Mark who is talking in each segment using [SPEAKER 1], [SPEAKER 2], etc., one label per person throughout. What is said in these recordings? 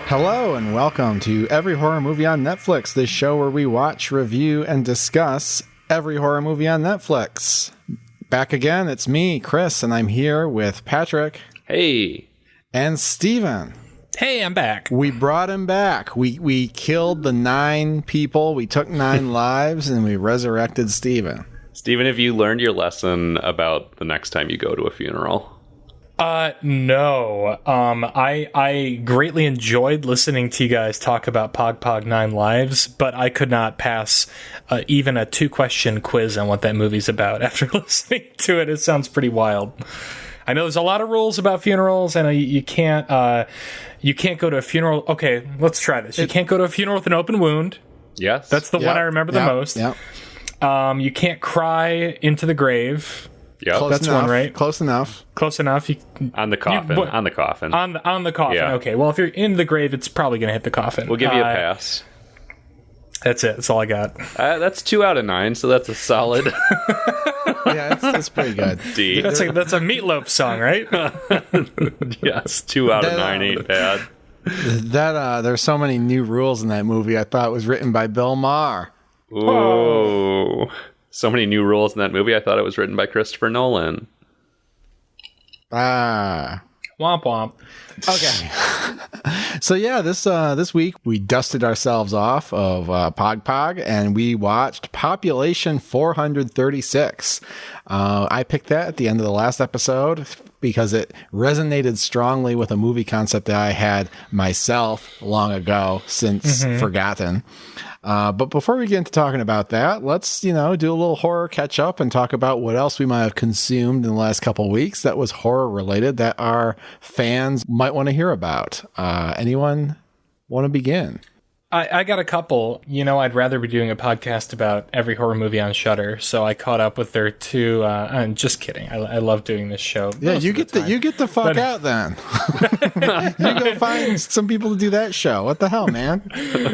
[SPEAKER 1] Hello and welcome to Every Horror Movie on Netflix, this show where we watch, review, and discuss every horror movie on Netflix. Back again, it's me, Chris, and I'm here with Patrick.
[SPEAKER 2] Hey.
[SPEAKER 1] And Steven.
[SPEAKER 3] Hey, I'm back.
[SPEAKER 1] We brought him back. We killed the 9 people, we took 9 lives, and we resurrected Steven.
[SPEAKER 2] Steven, have you learned your lesson about the next time you go to a funeral?
[SPEAKER 3] No. I greatly enjoyed listening to you guys talk about Pog 9 Lives, but I could not pass even a 2-question quiz on what that movie's about after listening to it. It sounds pretty wild. I know there's a lot of rules about funerals, and you can't go to a funeral. Okay, let's try this. You can't go to a funeral with an open wound.
[SPEAKER 2] Yes.
[SPEAKER 3] That's the one I remember the most.
[SPEAKER 1] Yep.
[SPEAKER 3] You can't cry into the grave.
[SPEAKER 2] Yeah,
[SPEAKER 3] that's
[SPEAKER 1] enough.
[SPEAKER 3] one, right?
[SPEAKER 1] Close enough.
[SPEAKER 3] Close enough.
[SPEAKER 2] On the coffin. On the coffin.
[SPEAKER 3] On the coffin.
[SPEAKER 2] Yeah.
[SPEAKER 3] Okay. Well, if you're in the grave, it's probably going to hit the coffin.
[SPEAKER 2] We'll give you a pass.
[SPEAKER 3] That's it. That's all I got.
[SPEAKER 2] That's 2 out of 9, so that's a solid.
[SPEAKER 1] Yeah, that's pretty good.
[SPEAKER 2] D.
[SPEAKER 3] That's a Meatloaf song, right?
[SPEAKER 2] Yes, 2 out of 9 ain't bad.
[SPEAKER 1] There's so many new rules in that movie. I thought it was written by Bill Maher.
[SPEAKER 2] Whoa. So many new rules in that movie. I thought it was written by Christopher Nolan.
[SPEAKER 1] Ah.
[SPEAKER 3] Womp womp.
[SPEAKER 1] Okay. So yeah, this week we dusted ourselves off of Pog, and we watched Population 436. I picked that at the end of the last episode because it resonated strongly with a movie concept that I had myself long ago, since forgotten. But before we get into talking about that, let's, do a little horror catch up and talk about what else we might have consumed in the last couple of weeks that was horror related that our fans might want to hear about. Anyone want to begin?
[SPEAKER 3] I got a couple. I'd rather be doing a podcast about every horror movie on Shudder, so I caught up with their 2. I'm just kidding. I love doing this show.
[SPEAKER 1] Yeah, you get the fuck out then. You go find some people to do that show. What the hell, man?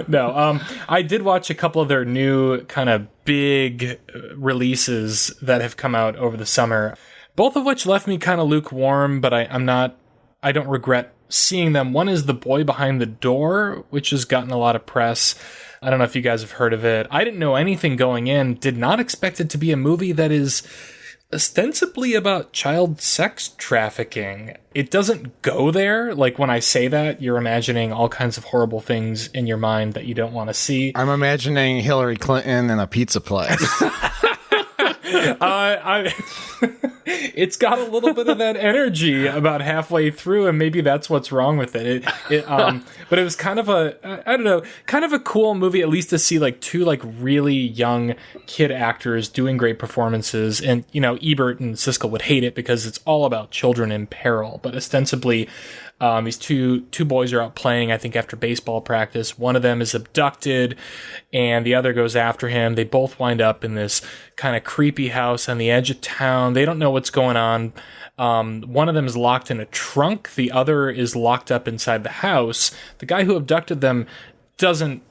[SPEAKER 3] No, I did watch a couple of their new kind of big releases that have come out over the summer, both of which left me kind of lukewarm, but I don't regret seeing them. One is The Boy Behind the Door, which has gotten a lot of press. I don't know if you guys have heard of it. I didn't know anything going in, did not expect it to be a movie that is ostensibly about child sex trafficking. It doesn't go there. Like, when I say that, you're imagining all kinds of horrible things in your mind that you don't want to see.
[SPEAKER 1] I'm imagining Hillary Clinton in a pizza place.
[SPEAKER 3] It's got a little bit of that energy about halfway through, and maybe that's what's wrong with it. But it was kind of a cool movie, at least to see 2 really young kid actors doing great performances. And Ebert and Siskel would hate it because it's all about children in peril, but ostensibly these two boys are out playing, I think, after baseball practice. One of them is abducted, and the other goes after him. They both wind up in this kind of creepy house on the edge of town. They don't know what's going on. One of them is locked in a trunk. The other is locked up inside the house. The guy who abducted them doesn't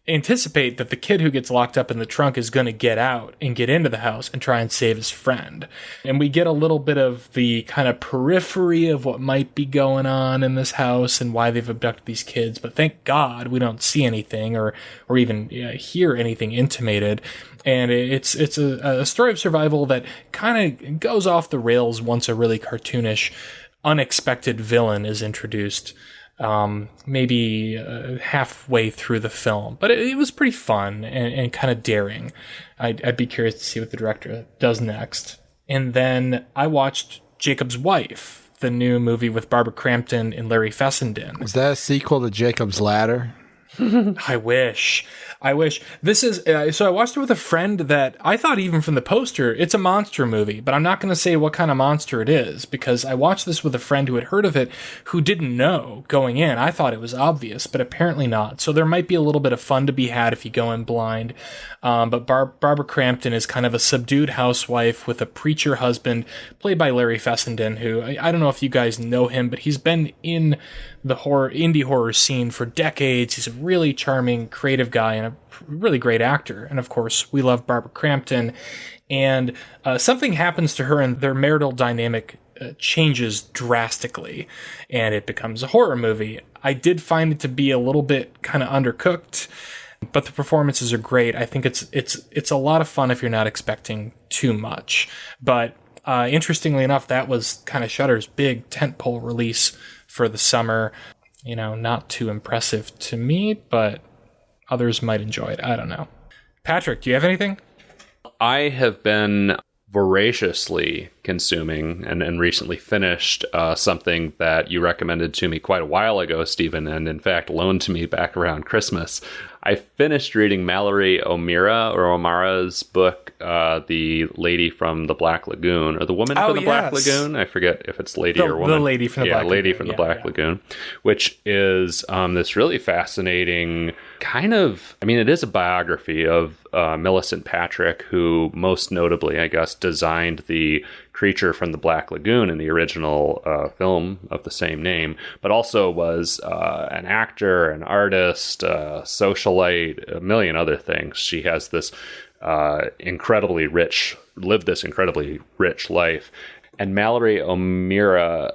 [SPEAKER 3] anticipate that the kid who gets locked up in the trunk is going to get out and get into the house and try and save his friend. And we get a little bit of the kind of periphery of what might be going on in this house and why they've abducted these kids. But thank God we don't see anything or even hear anything intimated. And it's a story of survival that kind of goes off the rails once a really cartoonish, unexpected villain is introduced. Maybe halfway through the film, but it was pretty fun and kind of daring. I'd be curious to see what the director does next. And then I watched Jacob's Wife, the new movie with Barbara Crampton and Larry Fessenden.
[SPEAKER 1] Is that a sequel to Jacob's Ladder?
[SPEAKER 3] I wish. This is so I watched it with a friend that I thought, even from the poster, it's a monster movie, but I'm not going to say what kind of monster it is, because I watched this with a friend who had heard of it, who didn't know going in. I thought it was obvious, but apparently not. So there might be a little bit of fun to be had if you go in blind. But Barbara Crampton is kind of a subdued housewife with a preacher husband, played by Larry Fessenden, who I don't know if you guys know him, but he's been in the indie horror scene for decades. He's a really charming, creative guy and a really great actor. And of course, we love Barbara Crampton. And something happens to her, and their marital dynamic changes drastically, and it becomes a horror movie. I did find it to be a little bit kind of undercooked, but the performances are great. I think it's a lot of fun if you're not expecting too much. But interestingly enough, that was kind of Shudder's big tentpole release for the summer. You know, not too impressive to me, but others might enjoy it. I don't know. Patrick, do you have anything?
[SPEAKER 2] I have been voraciously consuming and recently finished something that you recommended to me quite a while ago, Stephen, and in fact loaned to me back around Christmas. I finished reading Mallory O'Mara's book, The Lady from the Black Lagoon, or The Woman from the Black Lagoon. I forget if it's lady or woman.
[SPEAKER 3] The Lady from the Black Lagoon.
[SPEAKER 2] Lady from the Black Lagoon, which is this really fascinating kind of, I mean, it is a biography of Millicent Patrick, who most notably, I guess, designed the creature from the Black Lagoon in the original film of the same name, but also was an actor, an artist, socialite, a million other things. She has this incredibly rich life. And Mallory O'Meara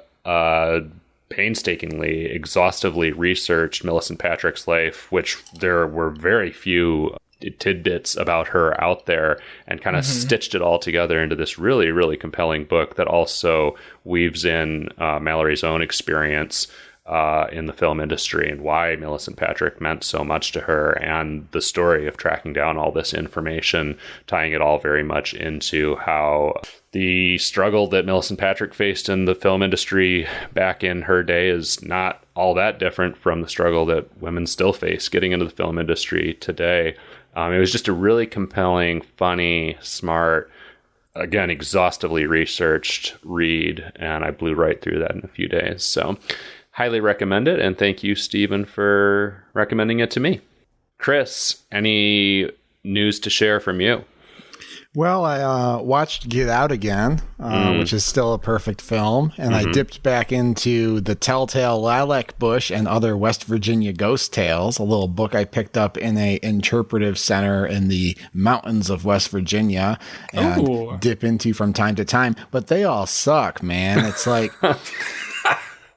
[SPEAKER 2] painstakingly, exhaustively researched Millicent Patrick's life, which there were very few tidbits about her out there, and kind of stitched it all together into this really, really compelling book that also weaves in Mallory's own experience in the film industry and why Millicent Patrick meant so much to her, and the story of tracking down all this information, tying it all very much into how the struggle that Millicent Patrick faced in the film industry back in her day is not all that different from the struggle that women still face getting into the film industry today. It was just a really compelling, funny, smart, again, exhaustively researched read, and I blew right through that in a few days. So highly recommend it, and thank you, Stephen, for recommending it to me. Chris, any news to share from you?
[SPEAKER 1] Well, I watched Get Out again, which is still a perfect film, and I dipped back into The Telltale Lilac Bush and Other West Virginia Ghost Tales, a little book I picked up in a interpretive center in the mountains of West Virginia, and dip into from time to time. But they all suck, man. It's like...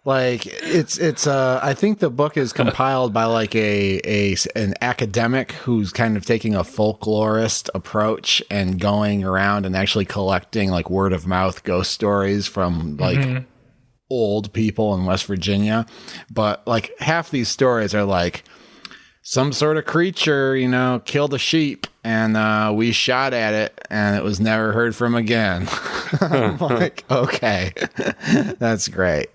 [SPEAKER 1] it's I think the book is compiled by like an academic who's kind of taking a folklorist approach and going around and actually collecting like word of mouth ghost stories from like old people in West Virginia. But like half these stories are like, some sort of creature, killed a sheep, and we shot at it, and it was never heard from again. I'm like, okay, that's great.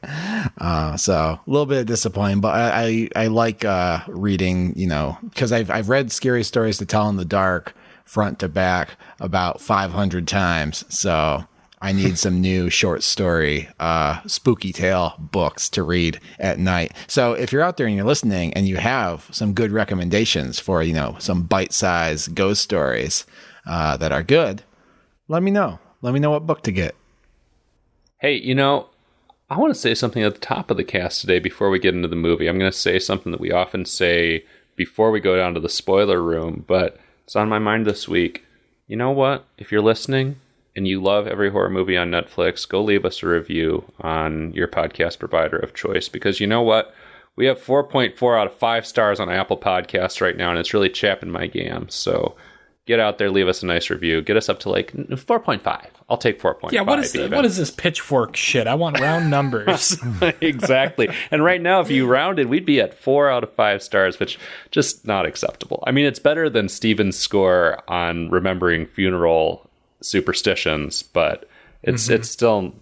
[SPEAKER 1] So a little bit disappointing, but I like reading, because I've read Scary Stories to Tell in the Dark front to back about 500 times. So I need some new short story, spooky tale books to read at night. So if you're out there and you're listening and you have some good recommendations for, some bite-sized ghost stories that are good, let me know. Let me know what book to get.
[SPEAKER 2] Hey, I want to say something at the top of the cast today before we get into the movie. I'm going to say something that we often say before we go down to the spoiler room, but it's on my mind this week. You know what? If you're listening and you love every horror movie on Netflix, go leave us a review on your podcast provider of choice, because you know what? We have 4.4 out of 5 stars on Apple Podcasts right now, and it's really chapping my gam. So get out there, leave us a nice review. Get us up to like 4.5. I'll take 4.5.
[SPEAKER 3] Yeah, what is this pitchfork shit? I want round numbers.
[SPEAKER 2] Exactly. And right now, if you rounded, we'd be at 4 out of 5 stars, which just not acceptable. I mean, it's better than Steven's score on Remembering Funeral Superstitions, but it's still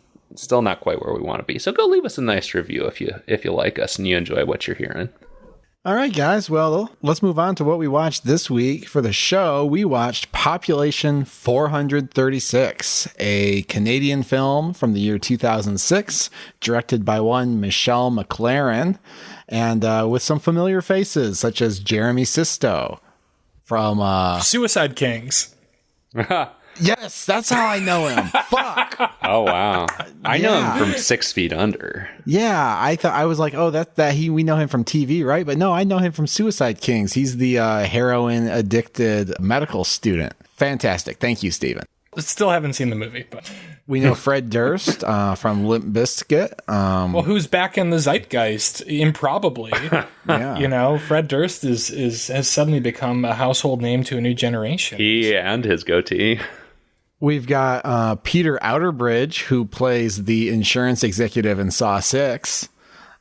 [SPEAKER 2] not quite where we want to be. So go leave us a nice review if you like us and you enjoy what you're hearing.
[SPEAKER 1] All right, guys. Well, let's move on to what we watched this week. For the show, we watched Population 436, a Canadian film from the year 2006, directed by one Michelle McLaren, and with some familiar faces, such as Jeremy Sisto from
[SPEAKER 3] Suicide Kings.
[SPEAKER 1] Yes, that's how I know him. Fuck.
[SPEAKER 2] Oh wow, I know him from 6 Feet Under.
[SPEAKER 1] Yeah, I was like, oh, we know him from TV, right? But no, I know him from Suicide Kings. He's the heroin addicted medical student. Fantastic. Thank you, Steven.
[SPEAKER 3] Still haven't seen the movie, but
[SPEAKER 1] we know Fred Durst from Limp Bizkit.
[SPEAKER 3] Well, who's back in the zeitgeist? Improbably.
[SPEAKER 1] Yeah.
[SPEAKER 3] You know, Fred Durst has suddenly become a household name to a new generation.
[SPEAKER 2] He and his goatee.
[SPEAKER 1] We've got Peter Outerbridge, who plays the insurance executive in Saw 6.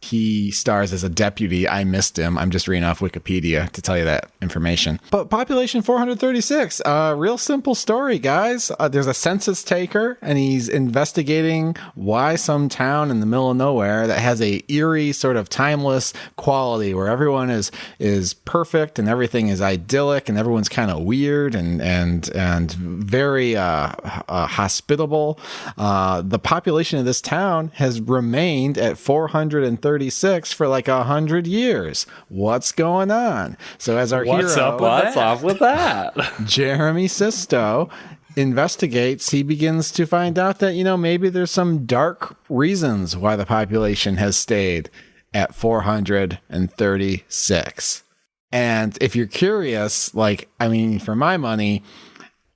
[SPEAKER 1] He stars as a deputy. I missed him. I'm just reading off Wikipedia to tell you that information. But Population 436, real simple story, guys. There's a census taker, and he's investigating why some town in the middle of nowhere that has a eerie sort of timeless quality where everyone is perfect and everything is idyllic and everyone's kind of weird and very hospitable. The population of this town has remained at 436 for like 100 years. What's going on? So as our
[SPEAKER 3] What's
[SPEAKER 1] hero,
[SPEAKER 2] What's up with that?
[SPEAKER 1] Jeremy Sisto, investigates, he begins to find out that, maybe there's some dark reasons why the population has stayed at 436. And if you're curious, for my money,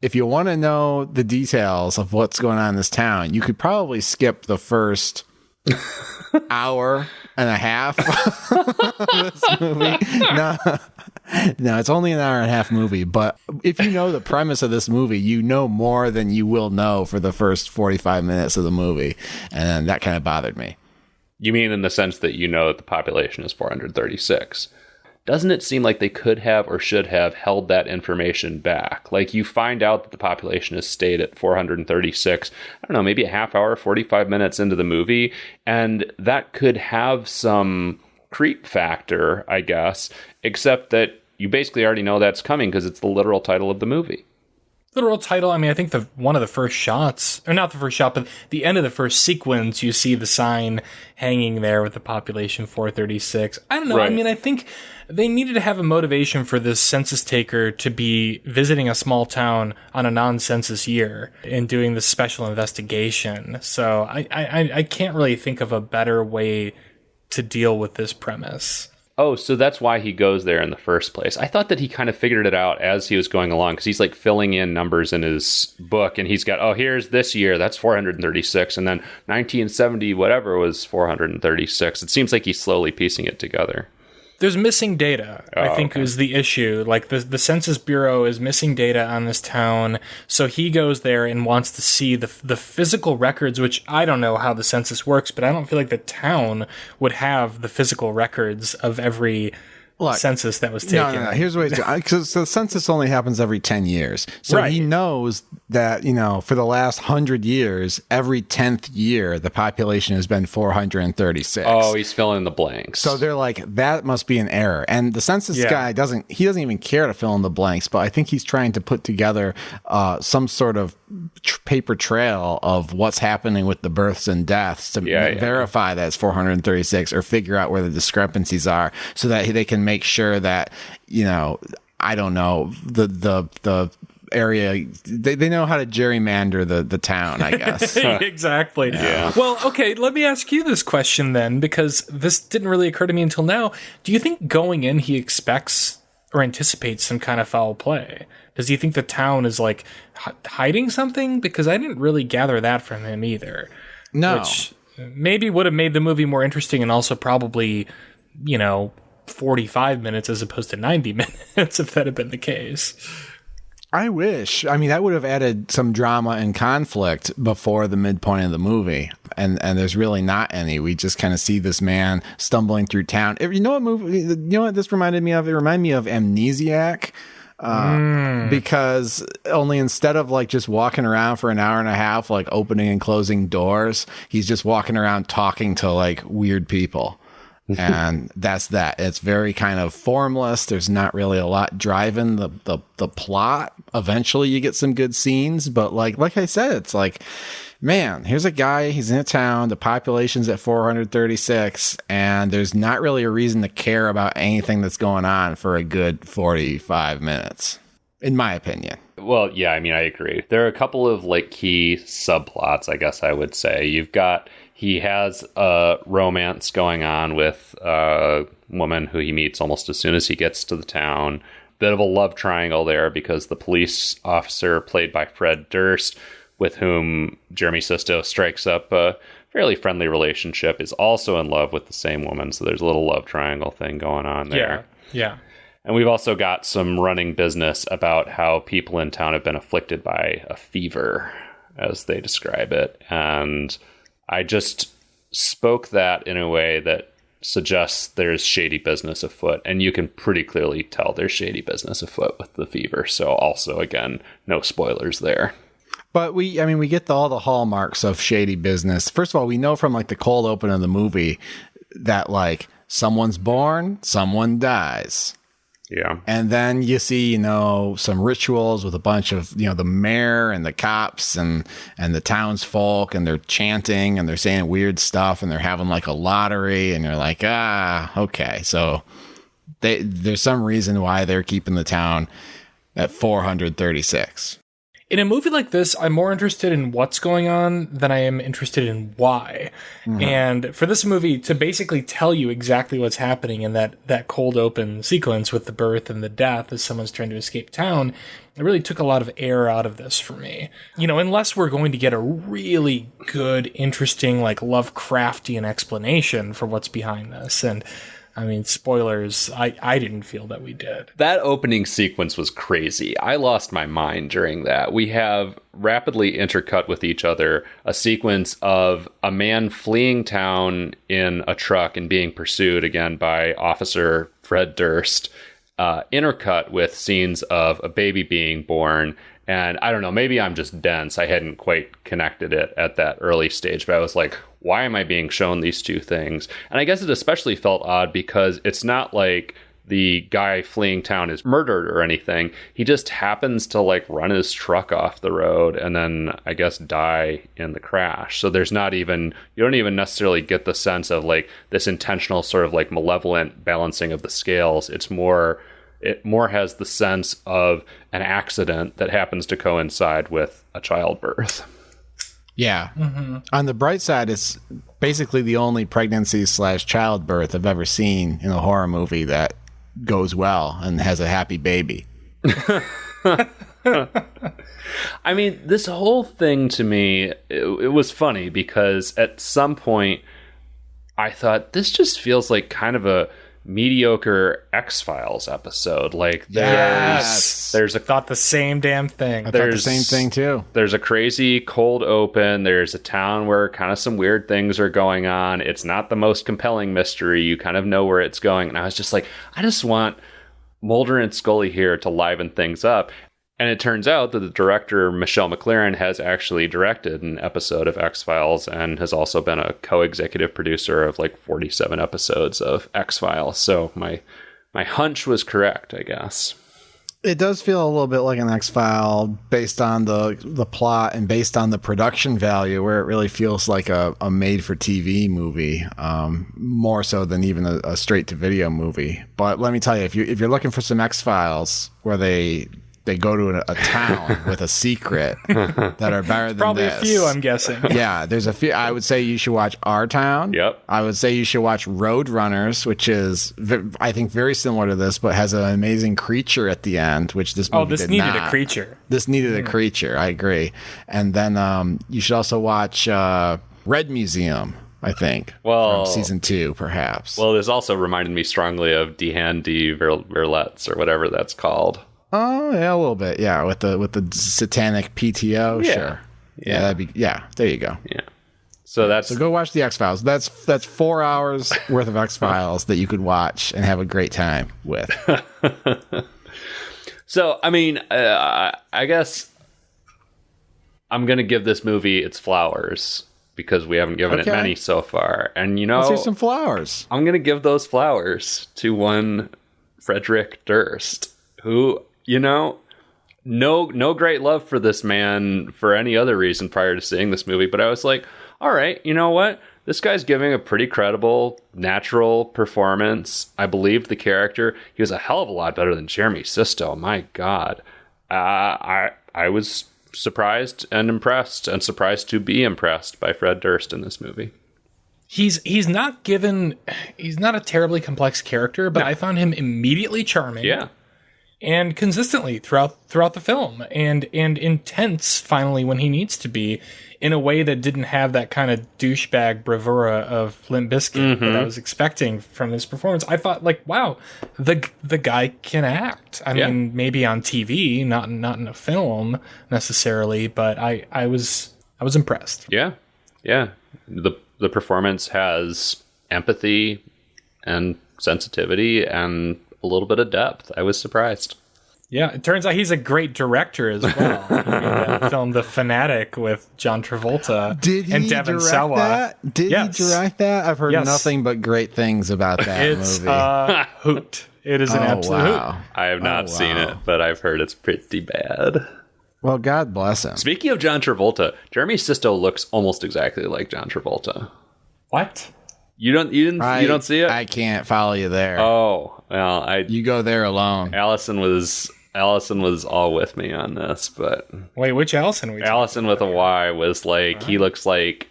[SPEAKER 1] if you want to know the details of what's going on in this town, you could probably skip the first hour and a half of this movie. No, it's only an hour and a half movie. But if you know the premise of this movie, you know more than you will know for the first 45 minutes of the movie. And that kind of bothered me.
[SPEAKER 2] You mean in the sense that you know that the population is 436? Doesn't it seem like they could have or should have held that information back? Like, you find out that the population has stayed at 436, I don't know, maybe a half hour, 45 minutes into the movie, and that could have some creep factor, I guess, except that you basically already know that's coming because it's the literal title of the movie.
[SPEAKER 3] Literal title, I think one of the first shots, or not the first shot, but the end of the first sequence, you see the sign hanging there with the population 436. I don't know.
[SPEAKER 2] Right.
[SPEAKER 3] I think they needed to have a motivation for this census taker to be visiting a small town on a non-census year and doing this special investigation. So I can't really think of a better way to deal with this premise.
[SPEAKER 2] Oh, so that's why he goes there in the first place. I thought that he kind of figured it out as he was going along, because he's like filling in numbers in his book, and he's got, here's this year, that's 436, and then 1970 whatever was 436. It seems like he's slowly piecing it together.
[SPEAKER 3] There's missing data, I think, is the issue. Like, the Census Bureau is missing data on this town, so he goes there and wants to see the physical records, which I don't know how the census works, but I don't feel like the town would have the physical records of every census that was taken.
[SPEAKER 1] No. Here's what he's doing. Because the census only happens every 10 years. So He knows that, for the last 100 years, every 10th year, the population has been 436.
[SPEAKER 2] Oh, he's filling in the blanks.
[SPEAKER 1] So they're like, that must be an error. And the census guy doesn't even care to fill in the blanks, but I think he's trying to put together some sort of paper trail of what's happening with the births and deaths to verify that it's 436 or figure out where the discrepancies are so that they can make sure that, I don't know, the area, they know how to gerrymander the town, I guess.
[SPEAKER 3] Exactly.
[SPEAKER 2] Yeah.
[SPEAKER 3] Well, okay, let me ask you this question then, because this didn't really occur to me until now. Do you think going in he expects or anticipates some kind of foul play? Does he think the town is like hiding something? Because I didn't really gather that from him either.
[SPEAKER 1] No.
[SPEAKER 3] Which maybe would have made the movie more interesting and also probably, 45 minutes as opposed to 90 minutes if that had been the case.
[SPEAKER 1] I wish. That would have added some drama and conflict before the midpoint of the movie. And there's really not any. We just kind of see this man stumbling through town. You know what this reminded me of? It reminded me of Amnesiac. Because only instead of like just walking around for an hour and a half, like opening and closing doors, he's just walking around talking to like weird people. And that's that. It's very kind of formless. There's not really a lot driving the plot. Eventually you get some good scenes, but like I said, it's like, man, here's a guy, he's in a town, the population's at 436, and there's not really a reason to care about anything that's going on for a good 45 minutes, in my opinion.
[SPEAKER 2] Well, yeah, I mean, I agree. There are a couple of like key subplots, I guess I would say. He has a romance going on with a woman who he meets almost as soon as he gets to the town. Bit of a love triangle there because the police officer played by Fred Durst, with whom Jeremy Sisto strikes up a fairly friendly relationship, is also in love with the same woman. So there's a little love triangle thing going on there.
[SPEAKER 3] Yeah.
[SPEAKER 2] And we've also got some running business about how people in town have been afflicted by a fever, as they describe it. And I just spoke that in a way that suggests there's shady business afoot. And you can pretty clearly tell there's shady business afoot with the fever. So also, again, no spoilers there.
[SPEAKER 1] But we get all the hallmarks of shady business. First of all, we know from like the cold open of the movie that like someone's born, someone dies.
[SPEAKER 2] Yeah.
[SPEAKER 1] And then you see, some rituals with a bunch of, the mayor and the cops and the townsfolk, and they're chanting and they're saying weird stuff and they're having like a lottery, and you're like, okay. So there's some reason why they're keeping the town at 436.
[SPEAKER 3] In a movie like this, I'm more interested in what's going on than I am interested in why. Mm-hmm. And for this movie to basically tell you exactly what's happening in that cold open sequence with the birth and the death as someone's trying to escape town, it really took a lot of air out of this for me. Unless we're going to get a really good, interesting, like Lovecraftian explanation for what's behind this. And I mean, spoilers, I didn't feel that we did.
[SPEAKER 2] That opening sequence was crazy. I lost my mind during that. We have rapidly intercut with each other a sequence of a man fleeing town in a truck and being pursued again by Officer Fred Durst, intercut with scenes of a baby being born. And I don't know, maybe I'm just dense. I hadn't quite connected it at that early stage, but I was like, why am I being shown these two things? And I guess it especially felt odd because it's not like the guy fleeing town is murdered or anything. He just happens to like run his truck off the road and then I guess die in the crash. So there's not even, you don't even necessarily get the sense of like this intentional sort of like malevolent balancing of the scales. It more has the sense of an accident that happens to coincide with a childbirth.
[SPEAKER 1] Yeah. Mm-hmm. On the bright side, it's basically the only pregnancy/childbirth I've ever seen in a horror movie that goes well and has a happy baby.
[SPEAKER 2] I mean, this whole thing to me, it was funny because at some point I thought this just feels like kind of a mediocre X-Files episode. Like there's a
[SPEAKER 3] thought the same damn thing.
[SPEAKER 1] I thought the same thing too.
[SPEAKER 2] There's a crazy cold open. There's a town where kind of some weird things are going on. It's not the most compelling mystery. You kind of know where it's going. And I was just like, I just want Mulder and Scully here to liven things up. And it turns out that the director, Michelle MacLaren, has actually directed an episode of X-Files and has also been a co-executive producer of like 47 episodes of X-Files. So my hunch was correct, I guess.
[SPEAKER 1] It does feel a little bit like an X-File based on the plot and based on the production value, where it really feels like a made-for-TV movie, more so than even a straight-to-video movie. But let me tell you, if you're looking for some X-Files where they go to a town with a secret that are better than
[SPEAKER 3] probably
[SPEAKER 1] this.
[SPEAKER 3] A few, I'm guessing.
[SPEAKER 1] Yeah, there's a few. I would say you should watch Our Town.
[SPEAKER 2] Yep.
[SPEAKER 1] I would say you should watch Road Runners, which is, I think, very similar to this, but has an amazing creature at the end, which this movie
[SPEAKER 3] this
[SPEAKER 1] did
[SPEAKER 3] needed
[SPEAKER 1] not.
[SPEAKER 3] A creature.
[SPEAKER 1] This needed a creature. I agree. And then you should also watch Red Museum, I think. From season 2, perhaps.
[SPEAKER 2] Well, this also reminded me strongly of D. Verlet's or whatever that's called.
[SPEAKER 1] Oh yeah, a little bit. Yeah, with the satanic PTO.
[SPEAKER 2] Yeah.
[SPEAKER 1] Sure. Yeah, that'd be. Yeah, there you go.
[SPEAKER 2] Yeah. So go
[SPEAKER 1] watch the X-Files. That's 4 hours worth of X-Files that you could watch and have a great time with.
[SPEAKER 2] So I mean, I guess I'm gonna give this movie its flowers. because we haven't given it many so far. And,
[SPEAKER 1] let's hear some flowers.
[SPEAKER 2] I'm going to give those flowers to one Frederick Durst, who, no great love for this man for any other reason prior to seeing this movie. But I was like, all right, you know what? This guy's giving a pretty credible, natural performance. I believed the character. He was a hell of a lot better than Jeremy Sisto. My God. I was surprised and impressed, and surprised to be impressed by Fred Durst in this movie.
[SPEAKER 3] He's not a terribly complex character, but I found him immediately charming. Yeah. And consistently throughout the film, and intense finally when he needs to be, in a way that didn't have that kind of douchebag bravura of Limp Bizkit that I was expecting from this performance. I thought, like, wow, the guy can act. I mean, maybe on TV, not in a film necessarily, but I was impressed.
[SPEAKER 2] Yeah. The performance has empathy and sensitivity and a little bit of depth. I was surprised.
[SPEAKER 3] Yeah, it turns out he's a great director as well. He made that film The Fanatic with John Travolta and Devon Sawa.
[SPEAKER 1] Did he direct that? I've heard nothing but great things about that movie.
[SPEAKER 3] It's a hoot. It is an absolute hoot.
[SPEAKER 2] I have not seen it, but I've heard it's pretty bad.
[SPEAKER 1] Well, God bless him.
[SPEAKER 2] Speaking of John Travolta, Jeremy Sisto looks almost exactly like John Travolta.
[SPEAKER 3] What?
[SPEAKER 2] You don't see it?
[SPEAKER 1] I can't follow you there.
[SPEAKER 2] Oh, well,
[SPEAKER 1] you go there alone.
[SPEAKER 2] Allison was all with me on this, but
[SPEAKER 3] wait, which Allison?
[SPEAKER 2] Allison with a Y was like, he looks like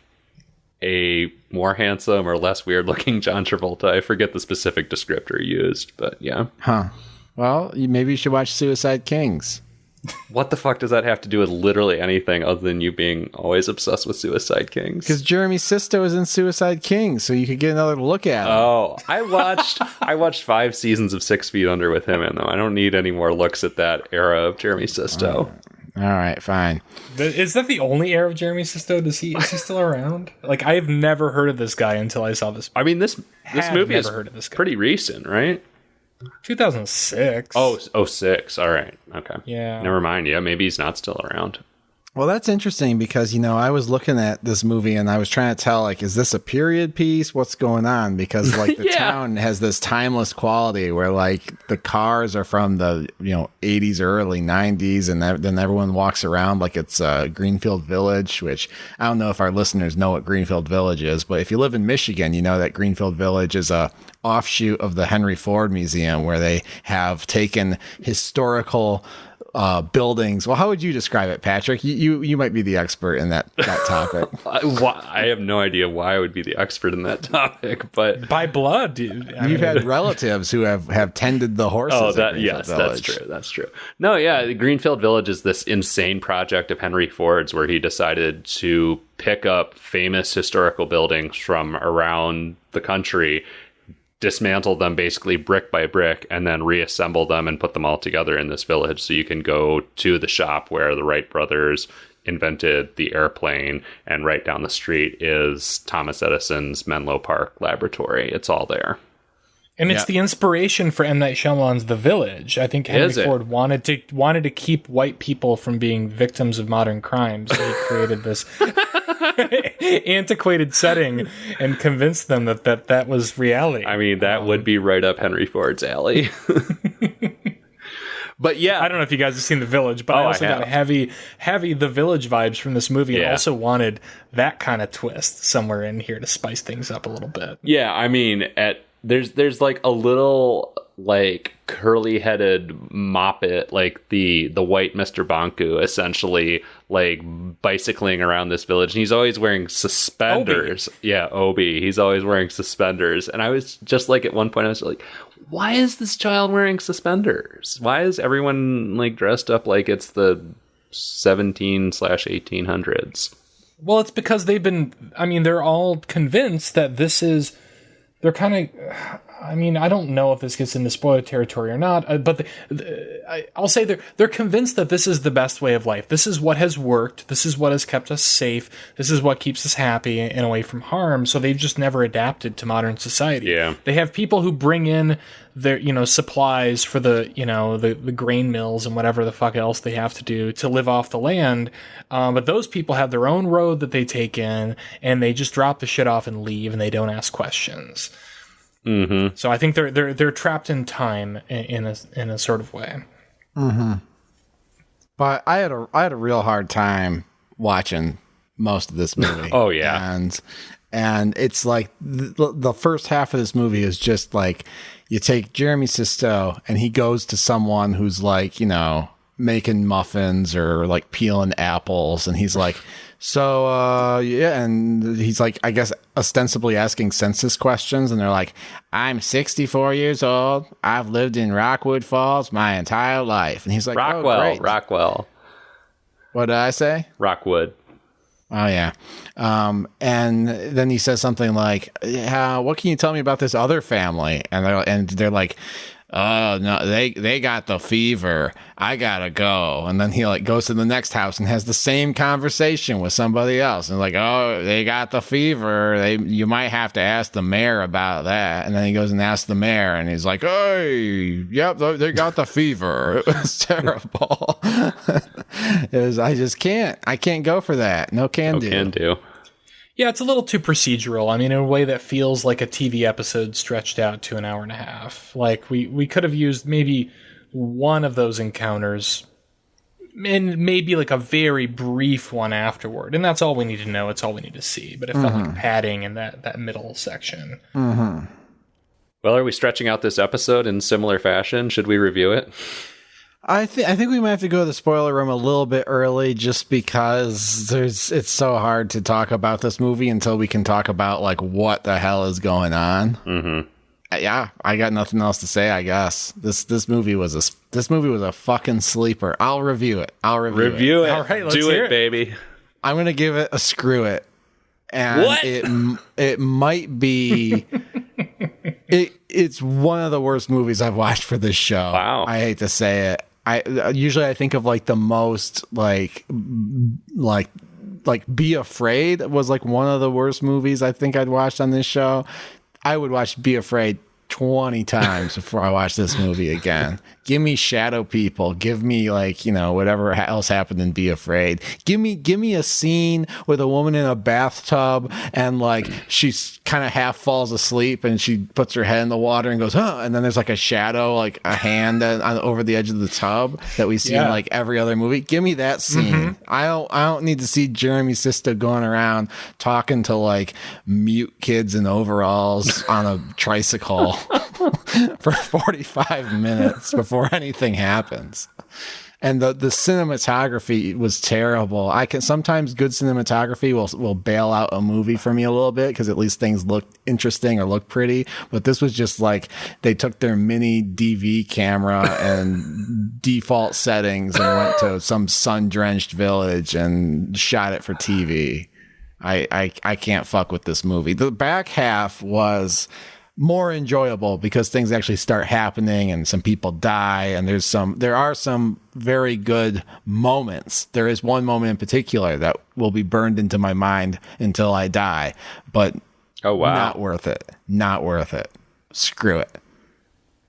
[SPEAKER 2] a more handsome or less weird looking John Travolta. I forget the specific descriptor used, but yeah.
[SPEAKER 1] Huh. Well, maybe you should watch Suicide Kings.
[SPEAKER 2] What the fuck does that have to do with literally anything other than you being always obsessed with Suicide Kings?
[SPEAKER 1] Because Jeremy Sisto is in Suicide Kings, so you could get another look at him.
[SPEAKER 2] Oh, I watched 5 seasons of 6 Feet Under with him in them. I don't need any more looks at that era of Jeremy Sisto.
[SPEAKER 1] All right, fine.
[SPEAKER 3] Is that the only era of Jeremy Sisto? Is he still around? Like, I have never heard of this guy until I saw this.
[SPEAKER 2] I mean, this movie is pretty recent, right?
[SPEAKER 3] 2006.
[SPEAKER 2] Oh, 06. All right. Okay.
[SPEAKER 3] Yeah.
[SPEAKER 2] Never mind. Yeah, maybe he's not still around.
[SPEAKER 1] Well, that's interesting because, I was looking at this movie and I was trying to tell, like, is this a period piece? What's going on? Because, like, the town has this timeless quality where, like, the cars are from the, 80s or early 90s, and then everyone walks around like it's Greenfield Village, which I don't know if our listeners know what Greenfield Village is, but if you live in Michigan, you know that Greenfield Village is a offshoot of the Henry Ford Museum, where they have taken historical buildings. Well, how would you describe it, Patrick? You might be the expert in that topic.
[SPEAKER 2] I have no idea why I would be the expert in that topic, but
[SPEAKER 3] by blood, dude.
[SPEAKER 1] You've had relatives who have tended the horses. Oh,
[SPEAKER 2] that's true. That's true. No, yeah, the Greenfield Village is this insane project of Henry Ford's where he decided to pick up famous historical buildings from around the country, dismantle them basically brick by brick, and then reassemble them and put them all together in this village. So you can go to the shop where the Wright brothers invented the airplane, and right down the street is Thomas Edison's Menlo Park laboratory. It's all there.
[SPEAKER 3] And it's the inspiration for M. Night Shyamalan's The Village. I think Henry Ford wanted to keep white people from being victims of modern crimes. So he created this antiquated setting and convinced them that was reality.
[SPEAKER 2] I mean, that would be right up Henry Ford's alley. But yeah,
[SPEAKER 3] I don't know if you guys have seen The Village, but I also got heavy The Village vibes from this movie, and also wanted that kind of twist somewhere in here to spice things up a little bit.
[SPEAKER 2] Yeah, I mean, there's like a little like curly-headed moppet, like the white Mr. Bonku, essentially, like bicycling around this village, and he's always wearing suspenders. Obi. Yeah, Obi. He's always wearing suspenders, and I was just like, at one point I was like, why is this child wearing suspenders? Why is everyone like dressed up like it's the 17/1800s?
[SPEAKER 3] Well, it's because they're all convinced that this is, they're kind of, I mean, I don't know if this gets into spoiler territory or not, but I'll say they're convinced that this is the best way of life. This is what has worked. This is what has kept us safe. This is what keeps us happy and away from harm. So they've just never adapted to modern society.
[SPEAKER 2] Yeah.
[SPEAKER 3] They have people who bring in their, supplies for the, the grain mills and whatever the fuck else they have to do to live off the land. But those people have their own road that they take in, and they just drop the shit off and leave, and they don't ask questions.
[SPEAKER 2] Mm-hmm.
[SPEAKER 3] So I think they're trapped in time in a sort of way.
[SPEAKER 1] Mm-hmm. But I had a real hard time watching most of this movie.
[SPEAKER 2] Oh yeah,
[SPEAKER 1] and it's like the first half of this movie is just like you take Jeremy Sisto and he goes to someone who's like making muffins or like peeling apples, and he's like, so yeah, and he's like, I guess ostensibly asking census questions, and they're like, I'm 64 years old, I've lived in Rockwell Falls my entire life, and he's like,
[SPEAKER 2] Rockwell.
[SPEAKER 1] oh, great.
[SPEAKER 2] Rockwell.
[SPEAKER 1] What did I say?
[SPEAKER 2] Rockwood.
[SPEAKER 1] Oh yeah. And then he says something like, what can you tell me about this other family? And they're like, oh no, they got the fever, I gotta go. And then he like goes to the next house and has the same conversation with somebody else, and like, oh, they got the fever, you might have to ask the mayor about that. And then he goes and asks the mayor, and he's like, hey, yep, they got the fever. It was terrible. I can't go for that. No can do.
[SPEAKER 3] Yeah, it's a little too procedural. I mean, in a way that feels like a TV episode stretched out to an hour and a half. Like, we could have used maybe one of those encounters and maybe like a very brief one afterward. And that's all we need to know. It's all we need to see. But it felt like padding in that middle section.
[SPEAKER 1] Mm-hmm.
[SPEAKER 2] Well, are we stretching out this episode in similar fashion? Should we review it?
[SPEAKER 1] I think we might have to go to the spoiler room a little bit early, just because it's so hard to talk about this movie until we can talk about like what the hell is going on.
[SPEAKER 2] Mm-hmm.
[SPEAKER 1] Yeah, I got nothing else to say. I guess this movie was a fucking sleeper. I'll review it.
[SPEAKER 2] Review it.
[SPEAKER 3] All right, let's
[SPEAKER 2] do
[SPEAKER 3] hear
[SPEAKER 2] it, baby.
[SPEAKER 1] I'm gonna give it a screw it, and
[SPEAKER 2] what?
[SPEAKER 1] it might be. It's one of the worst movies I've watched for this show.
[SPEAKER 2] Wow.
[SPEAKER 1] I hate to say it. I usually think of like the most like Be Afraid was like one of the worst movies I think I'd watched on this show. I would watch Be Afraid 20 times before I watch this movie again. Give me shadow people. Give me like, whatever else happened in Be Afraid. Give me a scene with a woman in a bathtub and like she's kind of half falls asleep and she puts her head in the water and goes, huh? And then there's like a shadow, like a hand over the edge of the tub that we see in like every other movie. Give me that scene. Mm-hmm. I don't need to see Jeremy Sisto going around talking to like mute kids in overalls on a tricycle for 45 minutes before anything happens. And the cinematography was terrible. Sometimes good cinematography will bail out a movie for me a little bit because at least things look interesting or look pretty. But this was just like they took their mini DV camera and default settings and went to some sun-drenched village and shot it for TV. I can't fuck with this movie. The back half was more enjoyable because things actually start happening and some people die, and there are some very good moments. There is one moment in particular that will be burned into my mind until I die, but
[SPEAKER 2] oh wow,
[SPEAKER 1] not worth it. Screw it.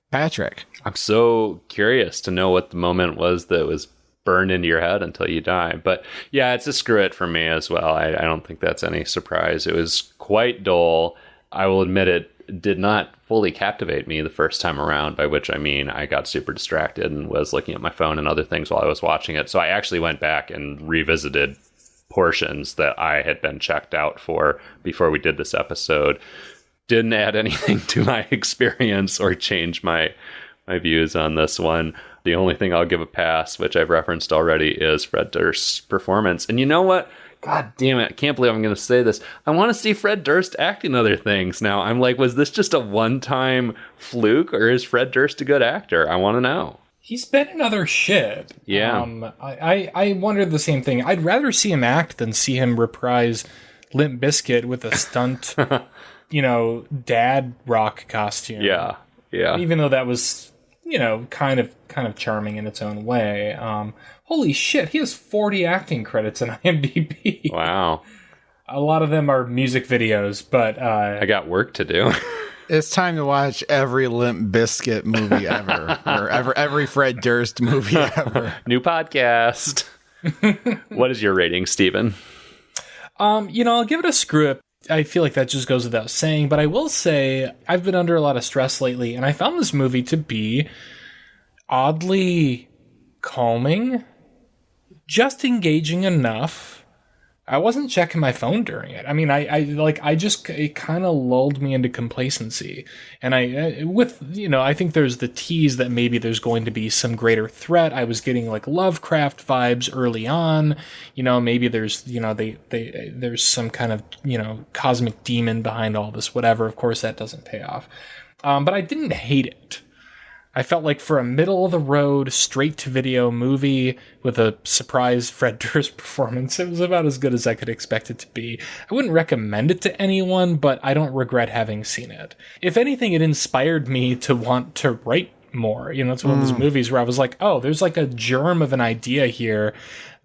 [SPEAKER 1] Patrick,
[SPEAKER 2] I'm so curious to know what the moment was that was burned into your head until you die. But yeah, it's a screw it for me as well. I don't think that's any surprise. It was quite dull. I will admit it did not fully captivate me the first time around, by which I mean I got super distracted and was looking at my phone and other things while I was watching it. So I actually went back and revisited portions that I had been checked out for before we did this episode. Didn't add anything to my experience or change my views on this one. The only thing I'll give a pass, which I've referenced already, is Fred Durst's performance. And you know what? God damn it, I can't believe I'm going to say this. I want to see Fred Durst act in other things now. I'm like, was this just a one-time fluke, or is Fred Durst a good actor? I want to know.
[SPEAKER 3] He's been in other shit.
[SPEAKER 2] Yeah.
[SPEAKER 3] I wondered the same thing. I'd rather see him act than see him reprise Limp Bizkit with a stunt, dad rock costume.
[SPEAKER 2] Yeah.
[SPEAKER 3] Even though that was, kind of charming in its own way. Holy shit, he has 40 acting credits in IMDb.
[SPEAKER 2] Wow.
[SPEAKER 3] A lot of them are music videos, but
[SPEAKER 2] I got work to do.
[SPEAKER 1] It's time to watch every Limp Bizkit movie ever, or every Fred Durst movie ever.
[SPEAKER 2] New podcast. What is your rating, Steven?
[SPEAKER 3] I'll give it a screw it. I feel like that just goes without saying, but I will say I've been under a lot of stress lately, and I found this movie to be oddly calming, just engaging enough. I wasn't checking my phone during it. I mean, it kind of lulled me into complacency. And I think there's the tease that maybe there's going to be some greater threat. I was getting like Lovecraft vibes early on. Maybe there's, there's some kind of, cosmic demon behind all this, whatever. Of course, that doesn't pay off. But I didn't hate it. I felt like for a middle-of-the-road, straight-to-video movie with a surprise Fred Durst performance, it was about as good as I could expect it to be. I wouldn't recommend it to anyone, but I don't regret having seen it. If anything, it inspired me to want to write more. It's one of those movies where I was like, oh, there's like a germ of an idea here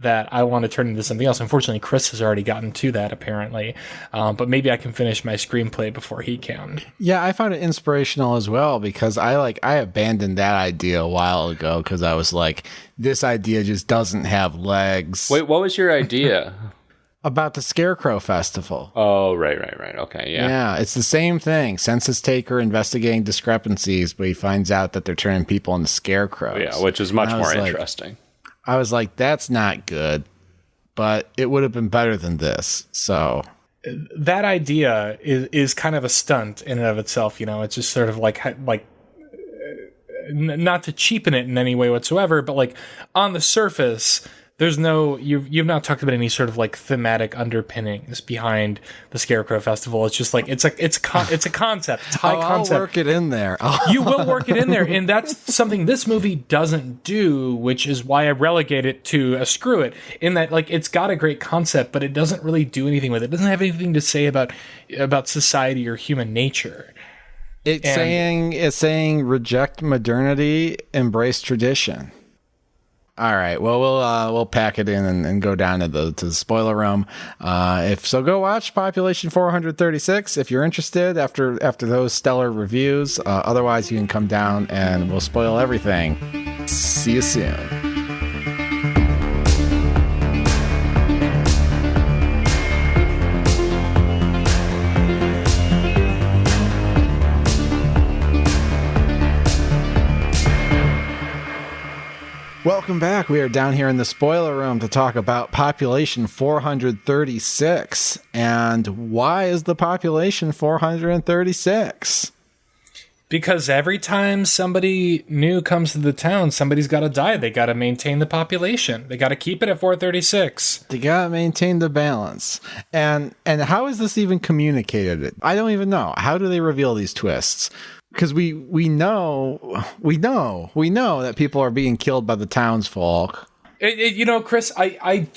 [SPEAKER 3] that I want to turn into something else. Unfortunately, Chris has already gotten to that, apparently. But maybe I can finish my screenplay before he can.
[SPEAKER 1] Yeah, I found it inspirational as well, because I abandoned that idea a while ago because I was like, this idea just doesn't have legs.
[SPEAKER 2] Wait, what was your idea?
[SPEAKER 1] About the Scarecrow Festival.
[SPEAKER 2] Oh, right. Okay, yeah.
[SPEAKER 1] Yeah, it's the same thing. Census taker investigating discrepancies, but he finds out that they're turning people into scarecrows.
[SPEAKER 2] Yeah, which is much more interesting.
[SPEAKER 1] I was like, that's not good, but it would have been better than this. So
[SPEAKER 3] that idea is kind of a stunt in and of itself. It's just sort of like not to cheapen it in any way whatsoever, but like on the surface, there's no, you've not talked about any sort of like thematic underpinnings behind the Scarecrow Festival. It's just like, it's a concept. It's high concept.
[SPEAKER 1] I'll work it in there.
[SPEAKER 3] You will work it in there. And that's something this movie doesn't do, which is why I relegate it to a screw it, in that like, it's got a great concept, but it doesn't really do anything with it. It doesn't have anything to say about society or human nature.
[SPEAKER 1] It's saying reject modernity, embrace tradition. All right. Well, we'll pack it in and go down to the spoiler room. Go watch Population 436 if you're interested after those stellar reviews. Otherwise, you can come down and we'll spoil everything. See you soon. Welcome back. We are down here in the spoiler room to talk about Population 436. And why is the population 436?
[SPEAKER 3] Because every time somebody new comes to the town, somebody's got to die. They got to maintain the population. They got to keep it at 436.
[SPEAKER 1] They got to maintain the balance. And how is this even communicated? I don't even know. How do they reveal these twists? Because we know that people are being killed by the townsfolk.
[SPEAKER 3] Chris, I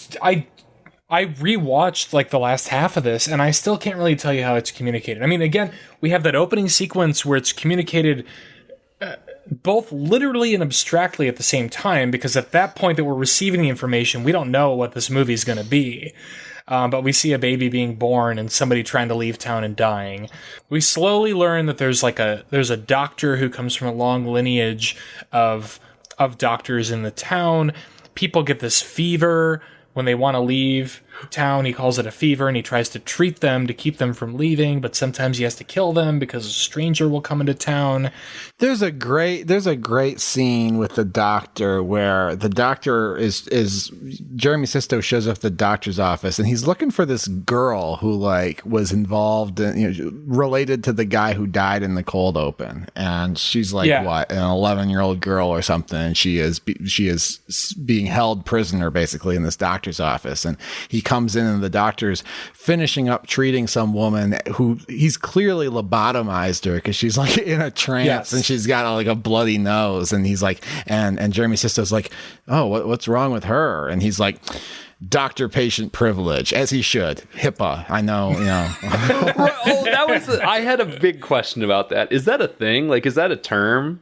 [SPEAKER 3] rewatched like the last half of this, and I still can't really tell you how it's communicated. I mean, again, we have that opening sequence where it's communicated both literally and abstractly at the same time, because at that point that we're receiving the information, we don't know what this movie is going to be. But we see a baby being born and somebody trying to leave town and dying. We slowly learn that there's a doctor who comes from a long lineage of doctors in the town. People get this fever when they want to leave town. He calls it a fever, and he tries to treat them to keep them from leaving, but sometimes he has to kill them because a stranger will come into town.
[SPEAKER 1] There's a great scene with the doctor where the doctor is Jeremy Sisto shows up at the doctor's office, and he's looking for this girl who was involved in, related to the guy who died in the cold open, and she's what, an 11-year-old girl or something, and she is being held prisoner basically in this doctor's office, and he comes in and the doctor's finishing up treating some woman who he's clearly lobotomized her because she's in a trance and she's got a bloody nose, and he's and Jeremy Sisto's oh, what's wrong with her? And he's doctor-patient privilege, as he should. HIPAA, I know,
[SPEAKER 2] I had a big question about that. Is that a thing? Like, is that a term?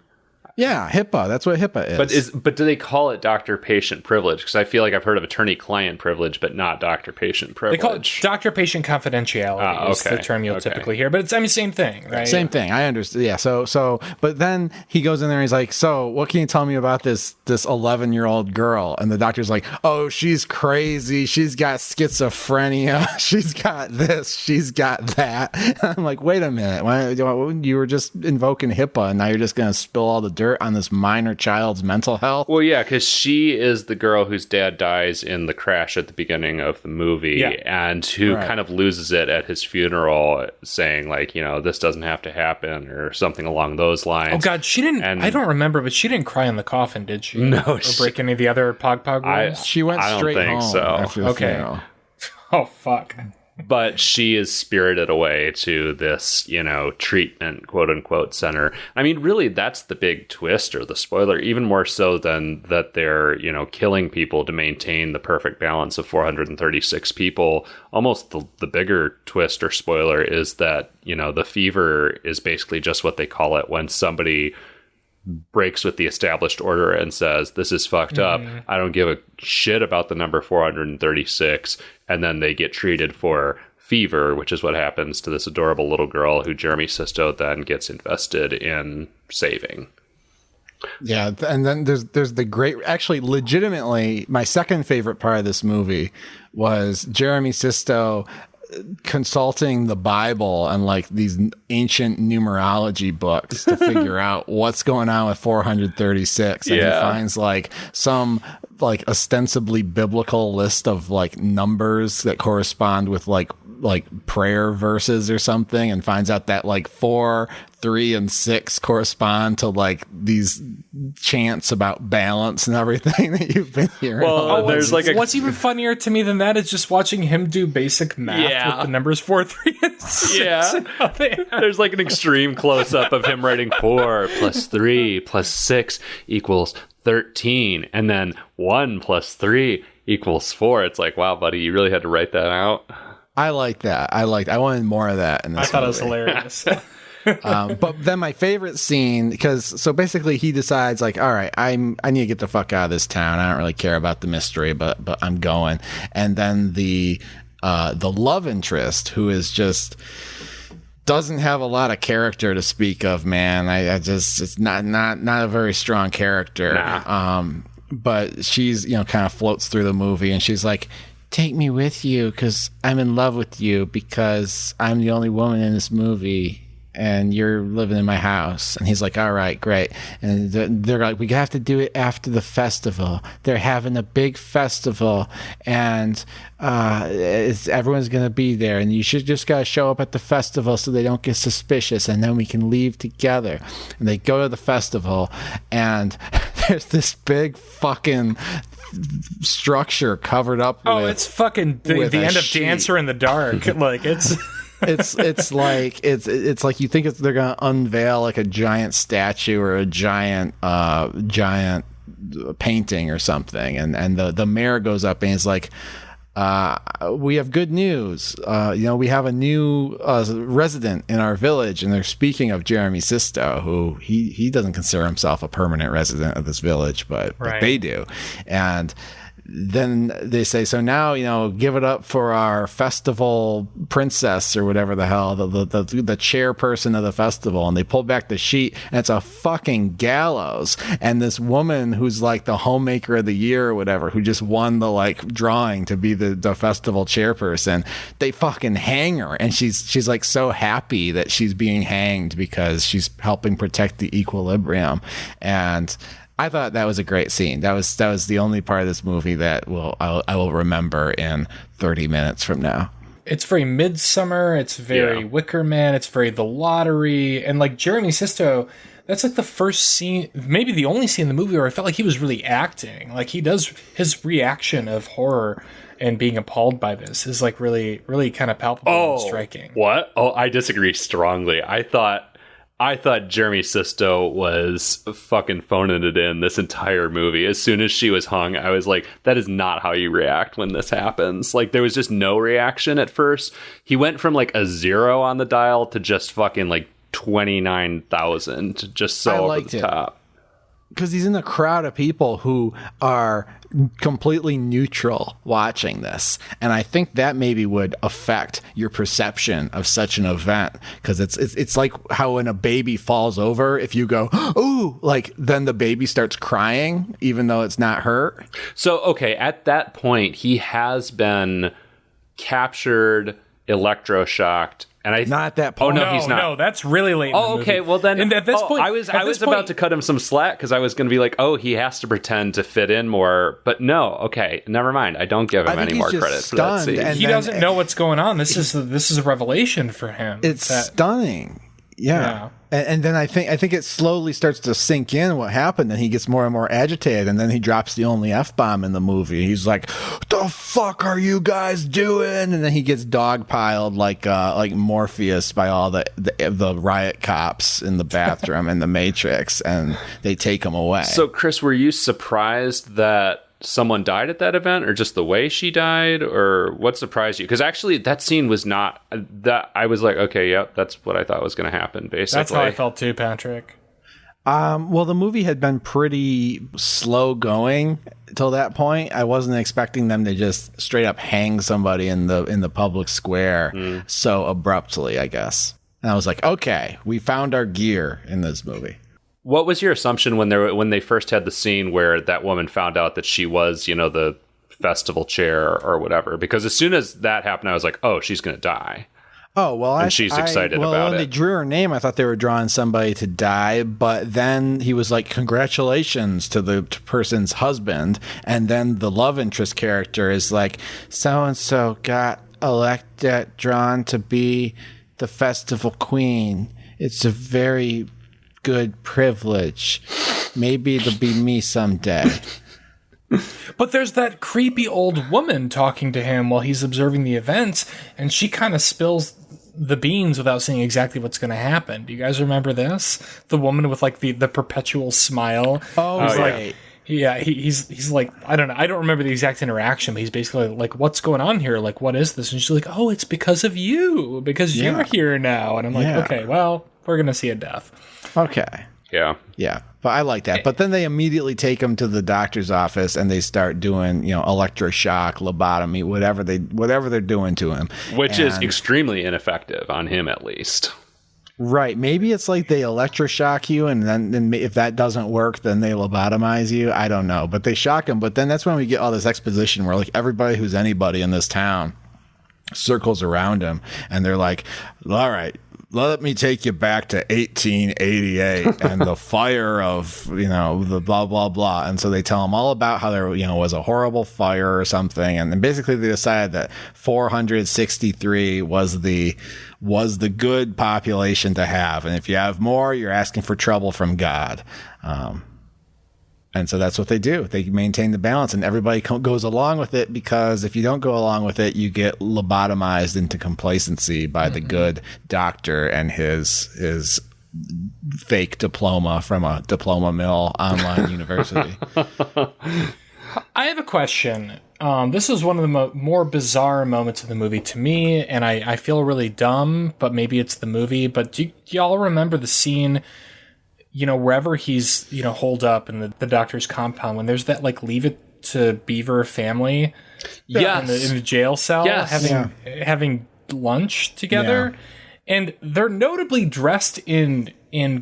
[SPEAKER 1] Yeah, HIPAA. That's what HIPAA is.
[SPEAKER 2] But do they call it doctor-patient privilege? Because I feel like I've heard of attorney-client privilege, but not doctor-patient privilege.
[SPEAKER 3] They call it doctor-patient confidentiality. Is the term you'll typically hear. But it's same thing, right?
[SPEAKER 1] Same thing. I understand. Yeah. So, but then he goes in there and he's like, so what can you tell me about this 11-year-old girl? And the doctor's like, oh, she's crazy. She's got schizophrenia. She's got this. She's got that. And I'm like, wait a minute. You were just invoking HIPAA and now you're just going to spill all the dirt on this minor child's mental health?
[SPEAKER 2] Well, yeah, because she is the girl whose dad dies in the crash at the beginning of the movie, and who kind of loses it at his funeral, saying like, this doesn't have to happen, or something along those lines.
[SPEAKER 3] Oh God, she didn't. I don't remember, but she didn't cry in the coffin, did she?
[SPEAKER 2] No,
[SPEAKER 3] or break any of the other Pog rules.
[SPEAKER 1] She went straight home.
[SPEAKER 2] So.
[SPEAKER 1] After the funeral.
[SPEAKER 3] Oh fuck.
[SPEAKER 2] But she is spirited away to this, treatment, quote unquote, center. I mean, really, that's the big twist or the spoiler, even more so than that they're, killing people to maintain the perfect balance of 436 people. Almost the bigger twist or spoiler is that, the fever is basically just what they call it when somebody breaks with the established order and says, this is fucked up. I don't give a shit about the number 436. And then they get treated for fever, which is what happens to this adorable little girl who Jeremy Sisto then gets invested in saving.
[SPEAKER 1] Yeah. And then there's the great, actually, legitimately, my second favorite part of this movie was Jeremy Sisto consulting the Bible and like these ancient numerology books to figure out what's going on with 436. And he finds like some like ostensibly biblical list of like numbers that correspond with like prayer verses or something, and finds out that like 4, 3, and 6 correspond to like these chants about balance and everything that you've been hearing.
[SPEAKER 2] Well,
[SPEAKER 3] what's even funnier to me than that is just watching him do basic math with the numbers 4, 3, and 6.
[SPEAKER 2] Yeah. There's like an extreme close up of him writing 4 plus 3 plus 6 equals 13, and then 1 plus 3 equals 4. It's like, wow, buddy, you really had to write that out.
[SPEAKER 1] I like that. I wanted more of that in this
[SPEAKER 3] I thought
[SPEAKER 1] movie.
[SPEAKER 3] It was hilarious.
[SPEAKER 1] But then my favorite scene, because basically he decides like, all right, I need to get the fuck out of this town. I don't really care about the mystery, but I'm going. And then the love interest, who is just doesn't have a lot of character to speak of, man. It's not a very strong character.
[SPEAKER 2] Nah.
[SPEAKER 1] But she's, kind of floats through the movie and she's like, take me with you because I'm in love with you because I'm the only woman in this movie and you're living in my house. And he's like, all right, great. And they're like, we have to do it after the festival. They're having a big festival and everyone's going to be there. And you should just got to show up at the festival so they don't get suspicious. And then we can leave together. And they go to the festival and there's this big fucking structure covered up with,
[SPEAKER 3] it's fucking the end of Dancer in the Dark. Like it's it's like you think they're gonna unveil like a giant statue or a giant painting or something, and the mayor goes up and he's like, we have good news. We have a new resident in our village, and they're speaking of Jeremy Sisto, who he doesn't consider himself a permanent resident of this village, but they do. And then they say, so now, give it up for our festival princess or whatever the hell, the chairperson of the festival. And they pull back the sheet and it's a fucking gallows. And this woman who's like the homemaker of the year or whatever, who just won the like drawing to be the festival chairperson, they fucking hang her. And she's like so happy that she's being hanged because she's helping protect the equilibrium. And I thought that was a great scene. That was the only part of this movie that I will remember in 30 minutes from now. It's very Midsummer. It's very Wicker Man. It's very The Lottery. And like Jeremy Sisto, that's like the first scene, maybe the only scene in the movie where I felt like he was really acting. Like he does, his reaction of horror and being appalled by this is like really, really kind of palpable and striking.
[SPEAKER 2] What? Oh, I disagree strongly. I thought I thought Jeremy Sisto was fucking phoning it in this entire movie. As soon as she was hung, I was like, that is not how you react when this happens. Like, there was just no reaction at first. He went from like a 0 on the dial to just fucking like 29,000, just so over the top.
[SPEAKER 1] Because he's in a crowd of people who are completely neutral watching this. And I think that maybe would affect your perception of such an event. Because it's like how when a baby falls over, if you go, ooh, like then the baby starts crying, even though it's not hurt.
[SPEAKER 2] So, okay, at that point, he has been captured, electroshocked, and
[SPEAKER 1] not at that point.
[SPEAKER 2] Oh, no, he's not.
[SPEAKER 3] No, that's really late.
[SPEAKER 2] Oh, okay. Well, then,
[SPEAKER 3] and at this point,
[SPEAKER 2] I was about to cut him some slack because I was going to be like, oh, he has to pretend to fit in more. But no, okay, never mind. I don't give him any more credit for that scene.
[SPEAKER 3] He doesn't know what's going on. This is a revelation for him.
[SPEAKER 1] It's stunning. Yeah. And then I think it slowly starts to sink in what happened, and he gets more and more agitated, and then he drops the only F-bomb in the movie. He's like, the fuck are you guys doing? And then he gets dogpiled like Morpheus by all the riot cops in the bathroom in the Matrix, and they take him away.
[SPEAKER 2] So, Chris, were you surprised that someone died at that event, or just the way she died, or what surprised you? Because actually that scene was not that. I was like, okay, yep, that's what I thought was going to happen, basically.
[SPEAKER 3] That's how I felt too, Patrick.
[SPEAKER 1] Well, the movie had been pretty slow going till that point. I wasn't expecting them to just straight up hang somebody in the public square so abruptly, I guess. And I was like, okay, we found our gear in this movie.
[SPEAKER 2] What was your assumption when they first had the scene where that woman found out that she was, the festival chair or whatever? Because as soon as that happened, I was like, oh, she's going to die.
[SPEAKER 1] Oh, well,
[SPEAKER 2] and she's excited about it.
[SPEAKER 1] When they drew her name, I thought they were drawing somebody to die, but then he was like, congratulations to the person's husband. And then the love interest character is like, so-and-so got drawn to be the festival queen. It's a very good privilege. Maybe it'll be me someday.
[SPEAKER 3] But there's that creepy old woman talking to him while he's observing the events, and she kind of spills the beans without saying exactly what's going to happen. Do you guys remember this? The woman with like the perpetual smile.
[SPEAKER 1] Oh, right.
[SPEAKER 3] Like, yeah, he's like, I don't know. I don't remember the exact interaction, but he's basically like, what's going on here? Like, what is this? And she's like, oh, it's because of you, because you're here now. And I'm like, okay, well, we're going to see a death.
[SPEAKER 1] Okay.
[SPEAKER 2] Yeah.
[SPEAKER 1] But I like that. But then they immediately take him to the doctor's office and they start doing, electroshock, lobotomy, whatever they're doing to him.
[SPEAKER 2] Which is extremely ineffective on him, at least.
[SPEAKER 1] Right. Maybe it's like they electroshock you, and then if that doesn't work, then they lobotomize you. I don't know. But they shock him. But then that's when we get all this exposition where like everybody who's anybody in this town circles around him, and they're like, all right, let me take you back to 1888 and the fire of, the blah, blah, blah. And so they tell him all about how there, was a horrible fire or something. And then basically they decided that 463 was the good population to have. And if you have more, you're asking for trouble from God. And so that's what they do. They maintain the balance, and everybody goes along with it, because if you don't go along with it, you get lobotomized into complacency by the good doctor and his fake diploma from a diploma mill online university.
[SPEAKER 3] I have a question. This is one of the more bizarre moments of the movie to me, and I feel really dumb, but maybe it's the movie. But do y'all remember the scene, wherever he's, holed up in the doctor's compound, when there's that, like, Leave It to Beaver family in the jail cell having lunch together? Yeah. And they're notably dressed in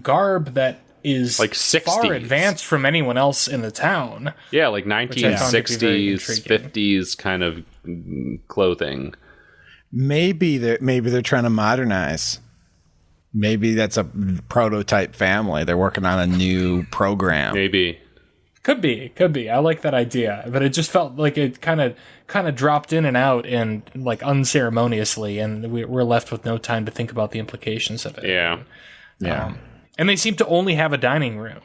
[SPEAKER 3] garb that is
[SPEAKER 2] like 60s.
[SPEAKER 3] Far advanced from anyone else in the town.
[SPEAKER 2] Yeah, like 1960s, 50s kind of clothing.
[SPEAKER 1] Maybe they're trying to modernize. Maybe that's a prototype family. They're working on a new program.
[SPEAKER 2] Maybe.
[SPEAKER 3] Could be. I like that idea, but it just felt like it kind of dropped in and out and like unceremoniously, and we're left with no time to think about the implications of it.
[SPEAKER 1] Yeah.
[SPEAKER 3] And they seem to only have a dining room.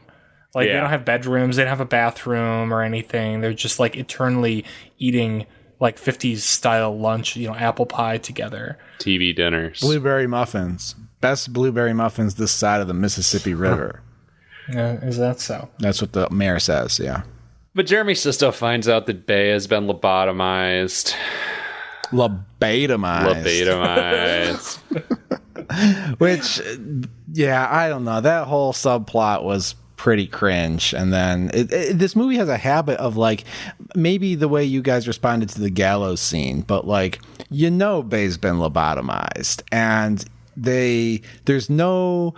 [SPEAKER 3] Like, they don't have bedrooms, they don't have a bathroom or anything. They're just like eternally eating like 50s style lunch, apple pie together.
[SPEAKER 2] TV dinners.
[SPEAKER 1] Blueberry muffins. best blueberry muffins this side of the Mississippi River.
[SPEAKER 3] Is that so?
[SPEAKER 1] That's what the mayor says, yeah.
[SPEAKER 2] But Jeremy Sisto finds out that Bay has been lobotomized.
[SPEAKER 1] Lobotomized. Which, yeah, I don't know. That whole subplot was pretty cringe. And then this movie has a habit of, like, maybe the way you guys responded to the gallows scene, but, like, Bay's been lobotomized. And there's no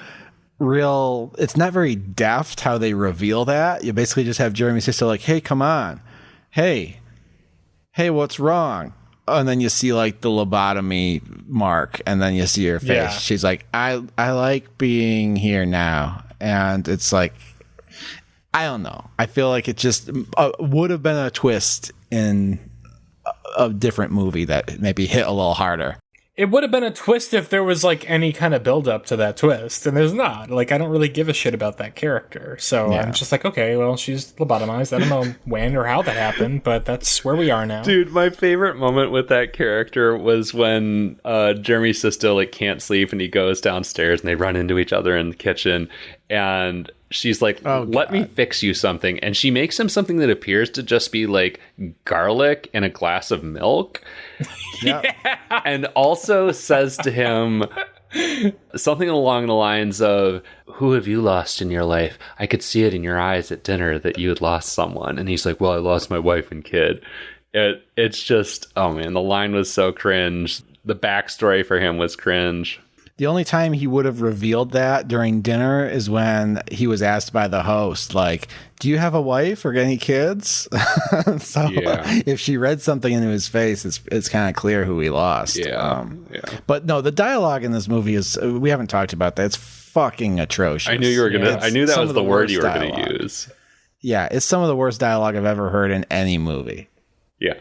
[SPEAKER 1] real, it's not very deft how they reveal that. You basically just have Jeremy Sisto like, hey, come on. Hey, what's wrong? And then you see like the lobotomy mark, and then you see her face. Yeah. She's like, I like being here now. And it's like, I don't know. I feel like it just would have been a twist in a different movie that maybe hit a little harder.
[SPEAKER 3] It would have been a twist if there was like any kind of build up to that twist, and there's not. Like, I don't really give a shit about that character, so yeah. I'm just like, okay, well, she's lobotomized. I don't know when or how that happened, but that's where we are now.
[SPEAKER 2] Dude, my favorite moment with that character was when Jeremy Sisto like can't sleep, and he goes downstairs, and they run into each other in the kitchen, and she's like, let me fix you something. And she makes him something that appears to just be like garlic and a glass of milk.
[SPEAKER 3] Yeah.
[SPEAKER 2] And also says to him something along the lines of, who have you lost in your life? I could see it in your eyes at dinner that you had lost someone. And he's like, well, I lost my wife and kid. It's just, oh man, the line was so cringe. The backstory for him was cringe.
[SPEAKER 1] The only time he would have revealed that during dinner is when he was asked by the host, like, do you have a wife or any kids? So if she read something into his face, it's kind of clear who he lost.
[SPEAKER 2] Yeah.
[SPEAKER 1] But no, the dialogue in this movie is, we haven't talked about that. It's fucking atrocious.
[SPEAKER 2] I knew you were going to, I knew that was the word you were going to use.
[SPEAKER 1] Yeah. It's some of the worst dialogue I've ever heard in any movie.
[SPEAKER 2] Yeah.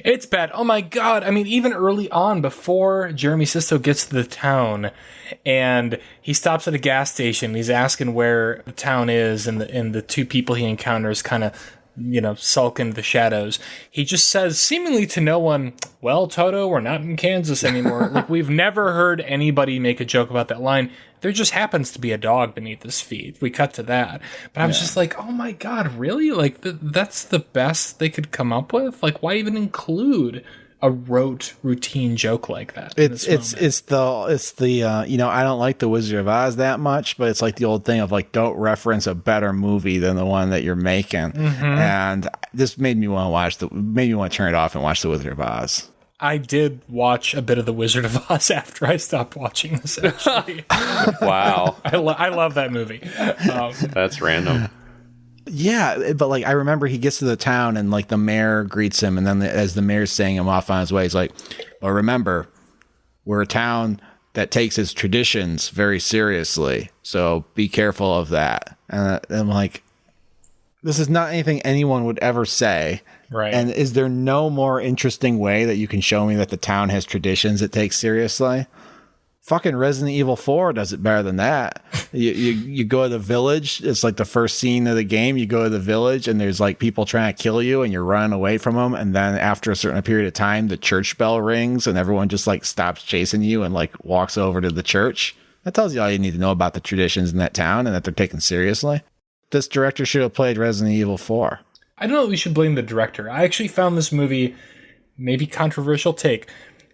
[SPEAKER 3] It's bad. Oh my God. I mean, even early on, before Jeremy Sisto gets to the town and he stops at a gas station, he's asking where the town is, and the two people he encounters kind of, sulk into the shadows. He just says, seemingly to no one, well, Toto, we're not in Kansas anymore. Like, we've never heard anybody make a joke about that line. There just happens to be a dog beneath his feet. We cut to that. But I was just like, oh my God, really? Like, that's the best they could come up with? Like, why even include a rote routine joke like that?
[SPEAKER 1] It's the I don't like the Wizard of Oz that much, but it's like the old thing of like, don't reference a better movie than the one that you're making. Mm-hmm. And this made me want to turn it off and watch the Wizard of Oz.
[SPEAKER 3] I did watch a bit of the Wizard of Oz after I stopped watching this, actually.
[SPEAKER 2] Wow.
[SPEAKER 3] I love that movie.
[SPEAKER 2] That's random.
[SPEAKER 1] Yeah, but like I remember he gets to the town and like the mayor greets him, and then as the mayor's saying him off on his way, he's like, well, remember, we're a town that takes its traditions very seriously, so be careful of that. And I'm like, this is not anything anyone would ever say.
[SPEAKER 3] Right.
[SPEAKER 1] And is there no more interesting way that you can show me that the town has traditions it takes seriously? Fucking Resident Evil 4 does it better than that. You go to the village. It's like the first scene of the game. You go to the village and there's like people trying to kill you and you're running away from them. And then after a certain period of time, the church bell rings and everyone just like stops chasing you and like walks over to the church. That tells you all you need to know about the traditions in that town and that they're taken seriously. This director should have played Resident Evil 4.
[SPEAKER 3] I don't know that we should blame the director. I actually found this movie, maybe controversial take,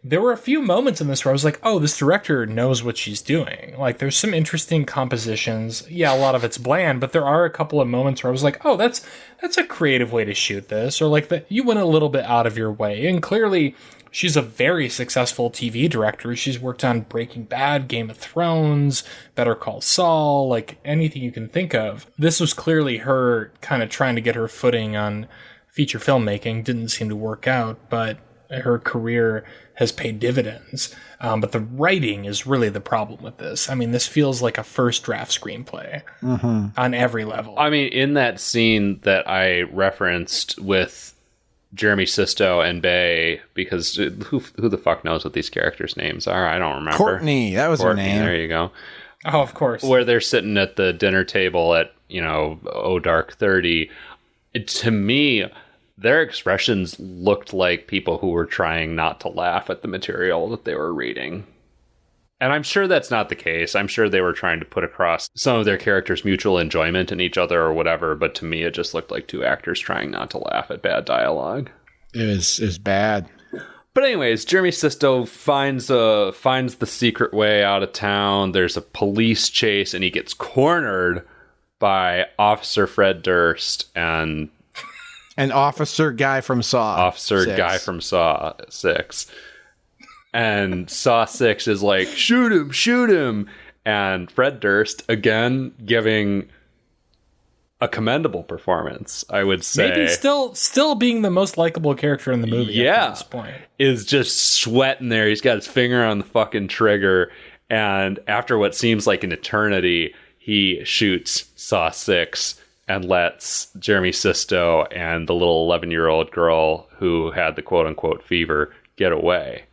[SPEAKER 3] there were a few moments in this where I was like, oh, this director knows what she's doing. Like, there's some interesting compositions. Yeah, a lot of it's bland, but there are a couple of moments where I was like, oh, that's a creative way to shoot this. Or like that you went a little bit out of your way. And clearly she's a very successful TV director. She's worked on Breaking Bad, Game of Thrones, Better Call Saul, like anything you can think of. This was clearly her kind of trying to get her footing on feature filmmaking. Didn't seem to work out, but her career has paid dividends. But the writing is really the problem with this. I mean, this feels like a first draft screenplay on every level.
[SPEAKER 2] I mean, in that scene that I referenced with Jeremy Sisto and Bay, because who the fuck knows what these characters' names are? I don't remember.
[SPEAKER 1] Courtney, that was Courtney, her name.
[SPEAKER 2] There you go.
[SPEAKER 3] Oh, of course.
[SPEAKER 2] Where they're sitting at the dinner table at, dark 30. To me, their expressions looked like people who were trying not to laugh at the material that they were reading. And I'm sure that's not the case. I'm sure they were trying to put across some of their characters' mutual enjoyment in each other or whatever. But to me, it just looked like two actors trying not to laugh at bad dialogue.
[SPEAKER 1] It was bad.
[SPEAKER 2] But anyways, Jeremy Sisto finds the secret way out of town. There's a police chase, and he gets cornered by Officer Fred Durst and
[SPEAKER 1] an officer guy from Saw
[SPEAKER 2] 6. And Saw 6 is like, shoot him. And Fred Durst, again, giving a commendable performance, I would say.
[SPEAKER 3] Maybe still being the most likable character in the movie at this point.
[SPEAKER 2] Is just sweating there. He's got his finger on the fucking trigger. And after what seems like an eternity, he shoots Saw 6 and lets Jeremy Sisto and the little 11-year-old girl who had the quote-unquote fever get away.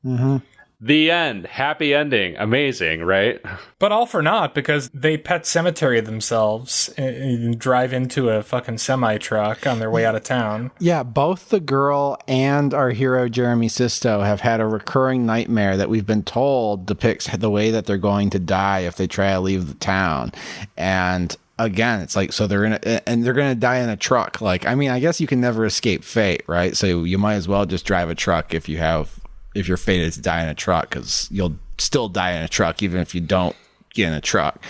[SPEAKER 1] Mm-hmm.
[SPEAKER 2] The end. Happy ending. Amazing, right?
[SPEAKER 3] But all for naught, because they pet cemetery themselves and drive into a fucking semi-truck on their way out of town.
[SPEAKER 1] Yeah, both the girl and our hero Jeremy Sisto have had a recurring nightmare that we've been told depicts the way that they're going to die if they try to leave the town. And again, it's like, so they're going to die in a truck. Like, I mean, I guess you can never escape fate, right? So you might as well just drive a truck if you're fated to die in a truck, because you'll still die in a truck even if you don't get in a truck.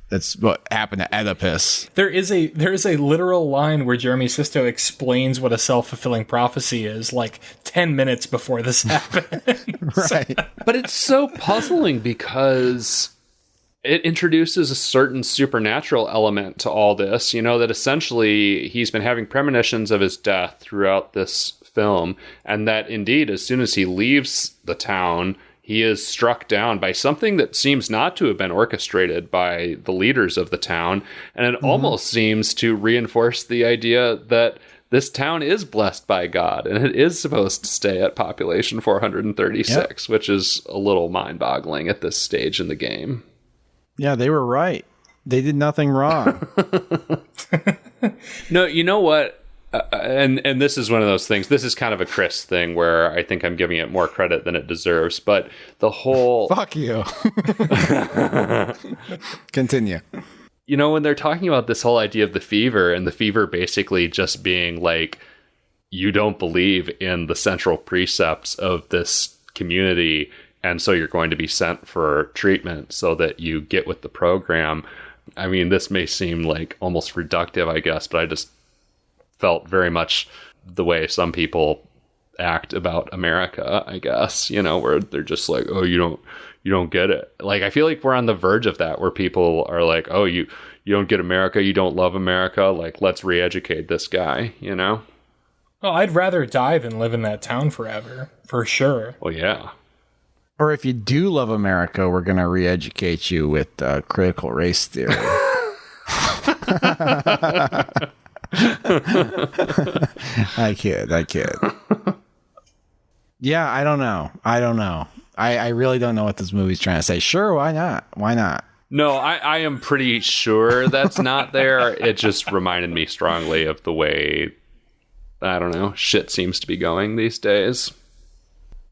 [SPEAKER 1] That's what happened to Oedipus.
[SPEAKER 3] There is a literal line where Jeremy Sisto explains what a self-fulfilling prophecy is, like 10 minutes before this happens.
[SPEAKER 1] Right.
[SPEAKER 2] But it's so puzzling because it introduces a certain supernatural element to all this, that essentially he's been having premonitions of his death throughout this film, and that indeed, as soon as he leaves the town, he is struck down by something that seems not to have been orchestrated by the leaders of the town, and it almost seems to reinforce the idea that this town is blessed by God, and it is supposed to stay at population 436, which is a little mind-boggling at this stage in the game.
[SPEAKER 1] Yeah, they were right. They did nothing wrong.
[SPEAKER 2] No, you know what? And this is one of those things. This is kind of a Chris thing where I think I'm giving it more credit than it deserves. But the whole...
[SPEAKER 1] Fuck you. Continue.
[SPEAKER 2] When they're talking about this whole idea of the fever, and the fever basically just being like, you don't believe in the central precepts of this community, and so you're going to be sent for treatment so that you get with the program. I mean, this may seem like almost reductive, I guess, but I just felt very much the way some people act about America, I guess, where they're just like, oh, you don't get it. Like, I feel like we're on the verge of that, where people are like, oh, you don't get America, you don't love America, like, let's re-educate this guy, Well,
[SPEAKER 3] I'd rather die than live in that town forever, for sure.
[SPEAKER 2] Well, yeah.
[SPEAKER 1] Or if you do love America, we're going to re-educate you with critical race theory. I kid. Yeah, I don't know. I really don't know what this movie's trying to say. Sure, why not?
[SPEAKER 2] No, I am pretty sure that's not there. It just reminded me strongly of the way, I don't know, shit seems to be going these days.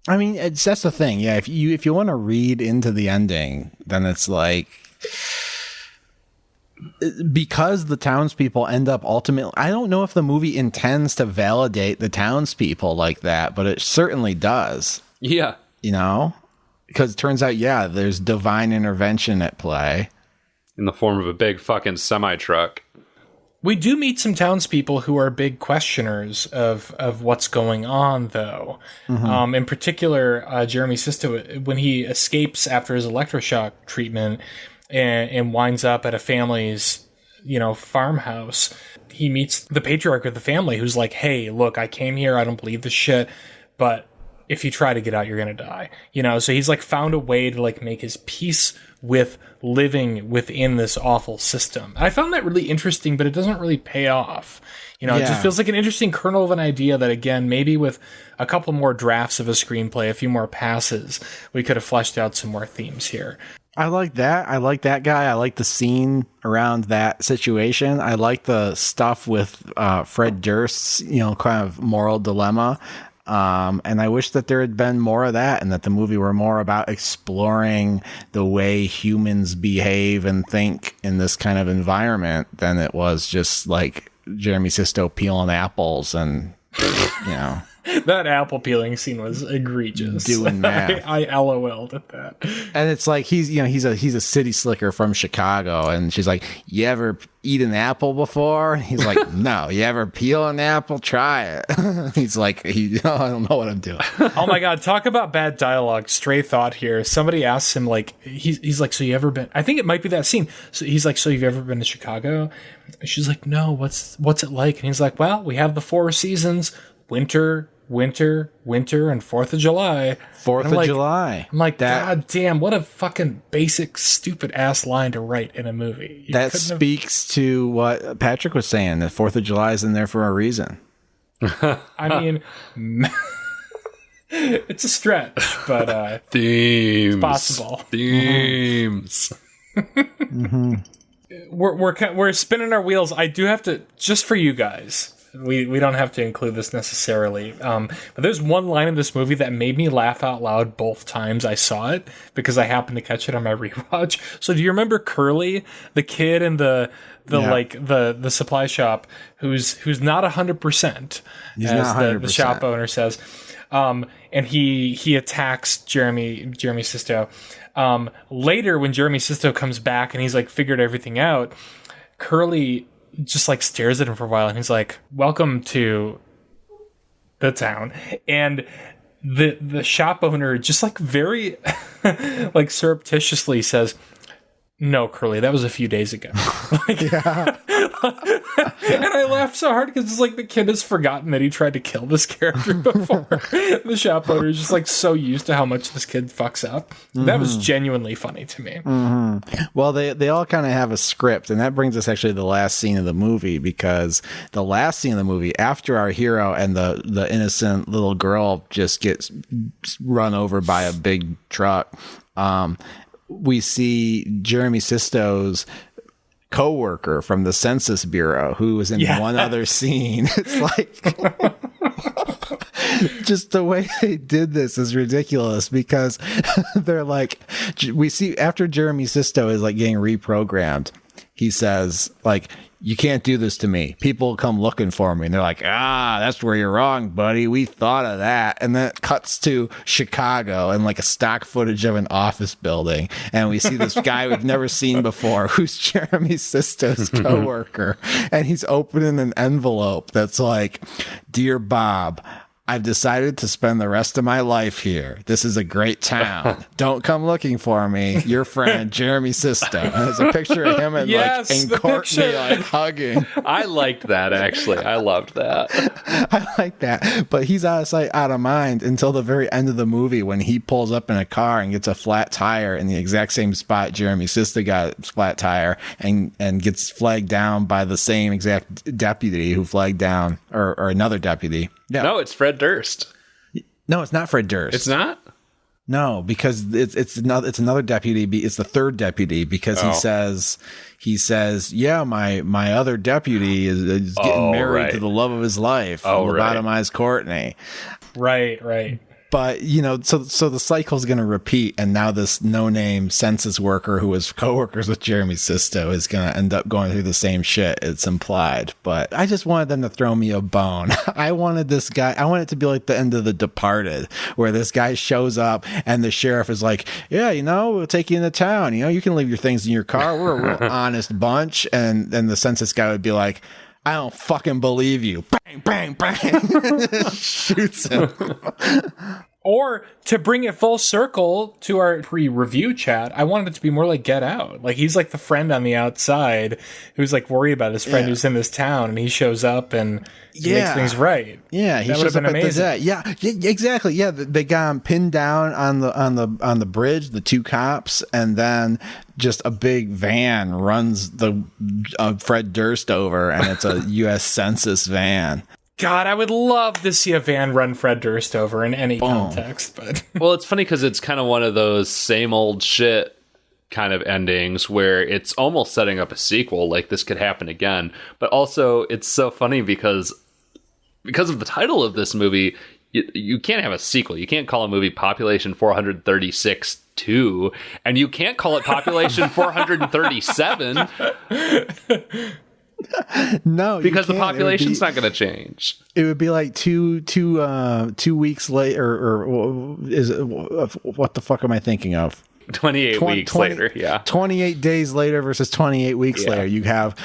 [SPEAKER 1] I mean, that's the thing. Yeah, if you want to read into the ending, then it's like, because the townspeople end up ultimately, I don't know if the movie intends to validate the townspeople like that, but it certainly does.
[SPEAKER 2] Yeah.
[SPEAKER 1] Because it turns out, yeah, there's divine intervention at play.
[SPEAKER 2] In the form of a big fucking semi-truck.
[SPEAKER 3] We do meet some townspeople who are big questioners of what's going on, though. Mm-hmm. In particular, Jeremy Sisto, when he escapes after his electroshock treatment and winds up at a family's, farmhouse, he meets the patriarch of the family, who's like, hey, look, I came here, I don't believe this shit, but if you try to get out, you're going to die. So he's like found a way to like make his peace with living within this awful system. I found that really interesting, but it doesn't really pay off. It just feels like an interesting kernel of an idea that, again, maybe with a couple more drafts of a screenplay, a few more passes, we could have fleshed out some more themes here.
[SPEAKER 1] I like that. I like that guy. I like the scene around that situation. I like the stuff with Fred Durst's, kind of moral dilemma. And I wish that there had been more of that, and that the movie were more about exploring the way humans behave and think in this kind of environment than it was just like Jeremy Sisto peeling apples and,
[SPEAKER 3] That apple peeling scene was egregious.
[SPEAKER 1] Doing math.
[SPEAKER 3] I LOL'd at that.
[SPEAKER 1] And it's like he's a city slicker from Chicago, and she's like, "You ever eat an apple before?" He's like, "No." "You ever peel an apple? Try it." He's like, I don't know what I'm doing.
[SPEAKER 3] Oh my god, talk about bad dialogue. Stray thought here. Somebody asks him, like, he's like, "So you ever been?" I think it might be that scene. So he's like, "So you've ever been to Chicago?" And she's like, "No. What's it like?" And he's like, "Well, we have the 4 seasons: winter, winter, winter, and 4th of July."
[SPEAKER 1] 4th of July.
[SPEAKER 3] I'm like, God damn, what a fucking basic, stupid ass line to write in a movie.
[SPEAKER 1] That speaks to what Patrick was saying, that 4th of July is in there for a reason.
[SPEAKER 3] I mean, it's a stretch, but
[SPEAKER 2] themes.
[SPEAKER 3] it's possible.
[SPEAKER 2] Themes.
[SPEAKER 1] Mm-hmm.
[SPEAKER 3] We're spinning our wheels. I do have to, just for you guys, we don't have to include this necessarily, but there's one line in this movie that made me laugh out loud both times I saw it, because I happened to catch it on my rewatch. So do you remember Curly, the kid in the supply shop who's not 100%,
[SPEAKER 1] He's
[SPEAKER 3] as
[SPEAKER 1] not 100%.
[SPEAKER 3] The shop owner says, and he attacks Jeremy Sisto. Later, when Jeremy Sisto comes back and he's like figured everything out, Curly just like stares at him for a while, and he's like, "Welcome to the town." And the shop owner just like very like surreptitiously says, "No, Curly, that was a few days ago."
[SPEAKER 1] Yeah.
[SPEAKER 3] And I laughed so hard because it's like the kid has forgotten that he tried to kill this character before. The shop owner is just like so used to how much this kid fucks up. Mm-hmm. That was genuinely funny to me.
[SPEAKER 1] Mm-hmm. Well, they all kind of have a script, and that brings us actually to the last scene of the movie, because the last scene of the movie, after our hero and the innocent little girl just gets run over by a big truck, we see Jeremy Sisto's co-worker from the Census Bureau, who was in one other scene. It's like just the way they did this is ridiculous, because they're like, we see after Jeremy Sisto is like getting reprogrammed, he says like, "You can't do this to me. People come looking for me." And they're like, "That's where you're wrong, buddy. We thought of that." And then it cuts to Chicago and like a stock footage of an office building. And we see this guy we've never seen before, who's Jeremy Sisto's coworker. And he's opening an envelope that's like, "Dear Bob, I've decided to spend the rest of my life here. This is a great town. Don't come looking for me. Your friend, Jeremy Sisto." And there's a picture of him and Courtney like hugging.
[SPEAKER 2] I liked that, actually. I loved that.
[SPEAKER 1] I like that. But he's out of sight, out of mind until the very end of the movie, when he pulls up in a car and gets a flat tire in the exact same spot Jeremy Sisto got a flat tire, and gets flagged down by the same exact deputy who flagged down, or another deputy.
[SPEAKER 2] No, it's Fred Durst.
[SPEAKER 1] No, it's not Fred Durst.
[SPEAKER 2] It's not?
[SPEAKER 1] No, because it's another deputy. It's the third deputy, because he says, "Yeah, my other deputy is getting married to the love of his life, lobotomized Courtney."
[SPEAKER 3] Right.
[SPEAKER 1] But, so the cycle's going to repeat, and now this no-name census worker who was co-workers with Jeremy Sisto is going to end up going through the same shit, it's implied. But I just wanted them to throw me a bone. I wanted it to be like the end of The Departed, where this guy shows up and the sheriff is like, "Yeah, we'll take you into town. You can leave your things in your car. We're a real honest bunch." And then the census guy would be like, "I don't fucking believe you." Bang, bang, bang. Shoots him.
[SPEAKER 3] Or to bring it full circle to our pre-review chat, I wanted it to be more like Get Out. Like, he's like the friend on the outside who's like worried about his friend who's in this town, and he shows up and makes things right.
[SPEAKER 1] Yeah, he shows up amazing. Yeah, exactly. Yeah, they got him pinned down on the bridge, the two cops, and then just a big van runs the Fred Durst over, and it's a U.S. Census van.
[SPEAKER 3] God, I would love to see a van run Fred Durst over in any context. But
[SPEAKER 2] well, it's funny because it's kind of one of those same old shit kind of endings where it's almost setting up a sequel, like this could happen again. But also, it's so funny because of the title of this movie, you can't have a sequel. You can't call a movie Population 436 2, and you can't call it Population 437.
[SPEAKER 1] No,
[SPEAKER 2] because the population's not going to change.
[SPEAKER 1] It would be like 2 weeks later, or is it, what the fuck am I thinking of?
[SPEAKER 2] 28 weeks later, yeah. 28
[SPEAKER 1] days later versus 28 weeks later. You have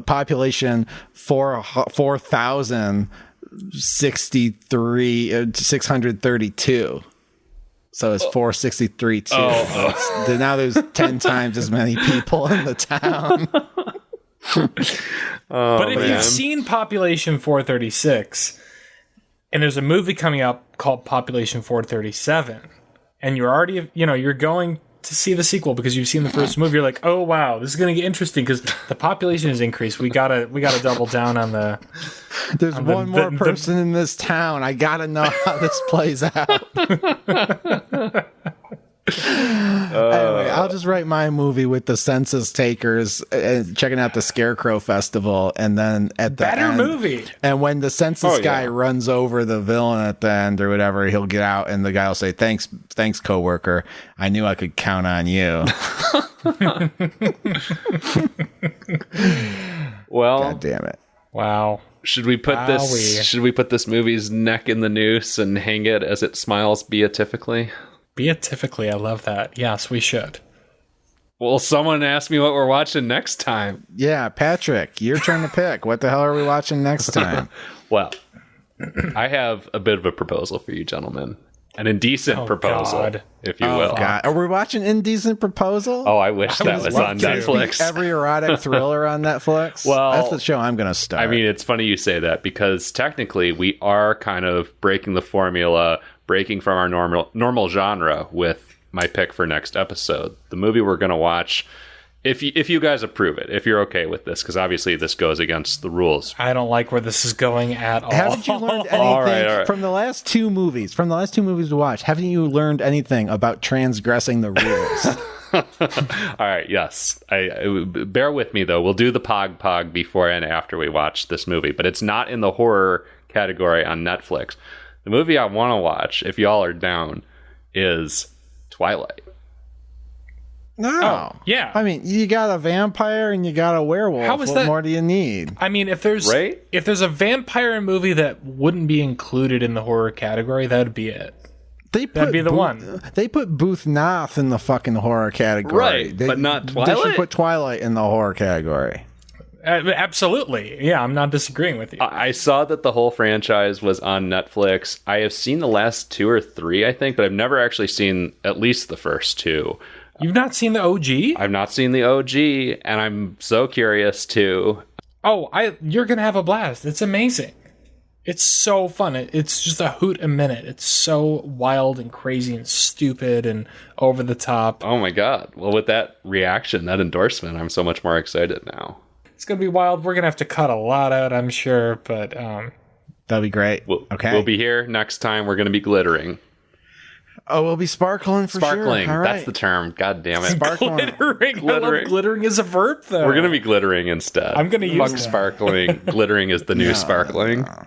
[SPEAKER 1] population 632. So it's 463 too. Now there's 10 times as many people in the town.
[SPEAKER 3] But if you've seen Population 436, and there's a movie coming up called Population 437, and you're already, you're going to see the sequel because you've seen the first movie, you're like, oh wow, this is going to get interesting because the population has increased. We gotta double down on the.
[SPEAKER 1] There's one more person in this town. I gotta know how this plays out. Anyway, I'll just write my movie with the census takers and checking out the Scarecrow Festival, and then at the end,
[SPEAKER 3] movie.
[SPEAKER 1] And when the census guy runs over the villain at the end or whatever, he'll get out, and the guy will say, "Thanks, coworker. I knew I could count on you."
[SPEAKER 2] Well,
[SPEAKER 1] God damn it!
[SPEAKER 3] Wow.
[SPEAKER 2] Should we put this movie's neck in the noose and hang it as it smiles beatifically?
[SPEAKER 3] Beatifically, I love that. Yes, we should.
[SPEAKER 2] Well, someone asked me what we're watching next time.
[SPEAKER 1] Yeah, Patrick, your turn to pick. What the hell are we watching next time?
[SPEAKER 2] Well, I have a bit of a proposal for you, gentlemen. An indecent proposal, if you will.
[SPEAKER 1] God. Are we watching Indecent Proposal?
[SPEAKER 2] Oh, I wish that was on Netflix.
[SPEAKER 1] Every erotic thriller on Netflix?
[SPEAKER 2] Well,
[SPEAKER 1] that's the show I'm going to start.
[SPEAKER 2] I mean, it's funny you say that because technically we are kind of breaking the formula, breaking from our normal genre with my pick for next episode. The movie we're going to watch, if you guys approve it, if you're okay with this, because obviously this goes against the rules.
[SPEAKER 3] I don't like where this is going at all.
[SPEAKER 1] Haven't you learned anything from the last two movies? From the last two movies we watched, haven't you learned anything about transgressing the rules?
[SPEAKER 2] All right, yes. I bear with me, though. We'll do the Pog before and after we watch this movie, but it's not in the horror category on Netflix. The movie I want to watch, if y'all are down, is Twilight.
[SPEAKER 1] No.
[SPEAKER 3] Oh, yeah.
[SPEAKER 1] I mean, you got a vampire and you got a werewolf.
[SPEAKER 3] How is
[SPEAKER 1] what
[SPEAKER 3] that?
[SPEAKER 1] More do you need?
[SPEAKER 3] I mean, if there's a vampire movie that wouldn't be included in the horror category, that'd be it. That'd be the one.
[SPEAKER 1] They put Booth Noth in the fucking horror category.
[SPEAKER 2] Right, but not Twilight?
[SPEAKER 1] They should put Twilight in the horror category.
[SPEAKER 3] Absolutely. Yeah, I'm not disagreeing with you.
[SPEAKER 2] I saw that the whole franchise was on Netflix. I have seen the last 2 or 3, I think, but I've never actually seen at least the first 2.
[SPEAKER 3] You've not seen the OG?
[SPEAKER 2] I've not seen the OG, and I'm so curious to.
[SPEAKER 3] Oh, you're going to have a blast. It's amazing. It's so fun. It's just a hoot a minute. It's so wild and crazy and stupid and over the top.
[SPEAKER 2] Oh my God. Well, with that reaction, that endorsement, I'm so much more excited now.
[SPEAKER 3] It's going to be wild. We're going to have to cut a lot out, I'm sure, but
[SPEAKER 1] that'll be great. Okay.
[SPEAKER 2] We'll be here next time. We're going to be glittering.
[SPEAKER 1] Oh, we'll be sparkling for
[SPEAKER 2] sparkling.
[SPEAKER 1] Sure. All right.
[SPEAKER 2] That's the term. God damn it.
[SPEAKER 3] Glittering. I love glittering as a verb, though.
[SPEAKER 2] We're going to be glittering instead.
[SPEAKER 3] I'm going to use
[SPEAKER 2] Fuck sparkling. Glittering is the new sparkling.
[SPEAKER 1] No.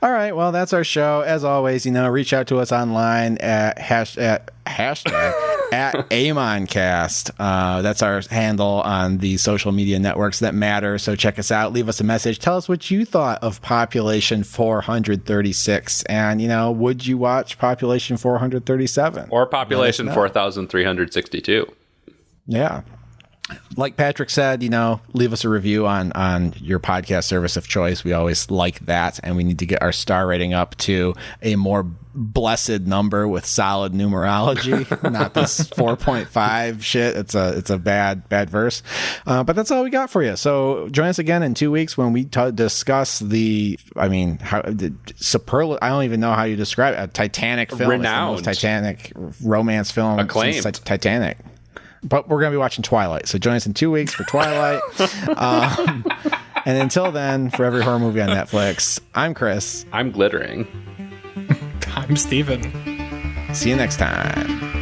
[SPEAKER 1] All right. Well, that's our show. As always, reach out to us online at hashtag at EHMONcast. That's our handle on the social media networks that matter. So check us out. Leave us a message. Tell us what you thought of Population 436. And, would you watch Population 437?
[SPEAKER 2] Or Population 4,362.
[SPEAKER 1] Yeah. Like Patrick said, leave us a review on your podcast service of choice. We always like that. And we need to get our star rating up to a more blessed number with solid numerology, not this 4.5 shit. It's a bad verse. But that's all we got for you. So join us again in 2 weeks when we discuss I don't even know how you describe it. A Titanic film.
[SPEAKER 2] Renowned.
[SPEAKER 1] It's the most Titanic romance film.
[SPEAKER 2] Acclaimed.
[SPEAKER 1] Since Titanic. But we're going to be watching Twilight. So join us in 2 weeks for Twilight. And until then, for every horror movie on Netflix, I'm Chris.
[SPEAKER 2] I'm glittering.
[SPEAKER 3] I'm Steven.
[SPEAKER 1] See you next time.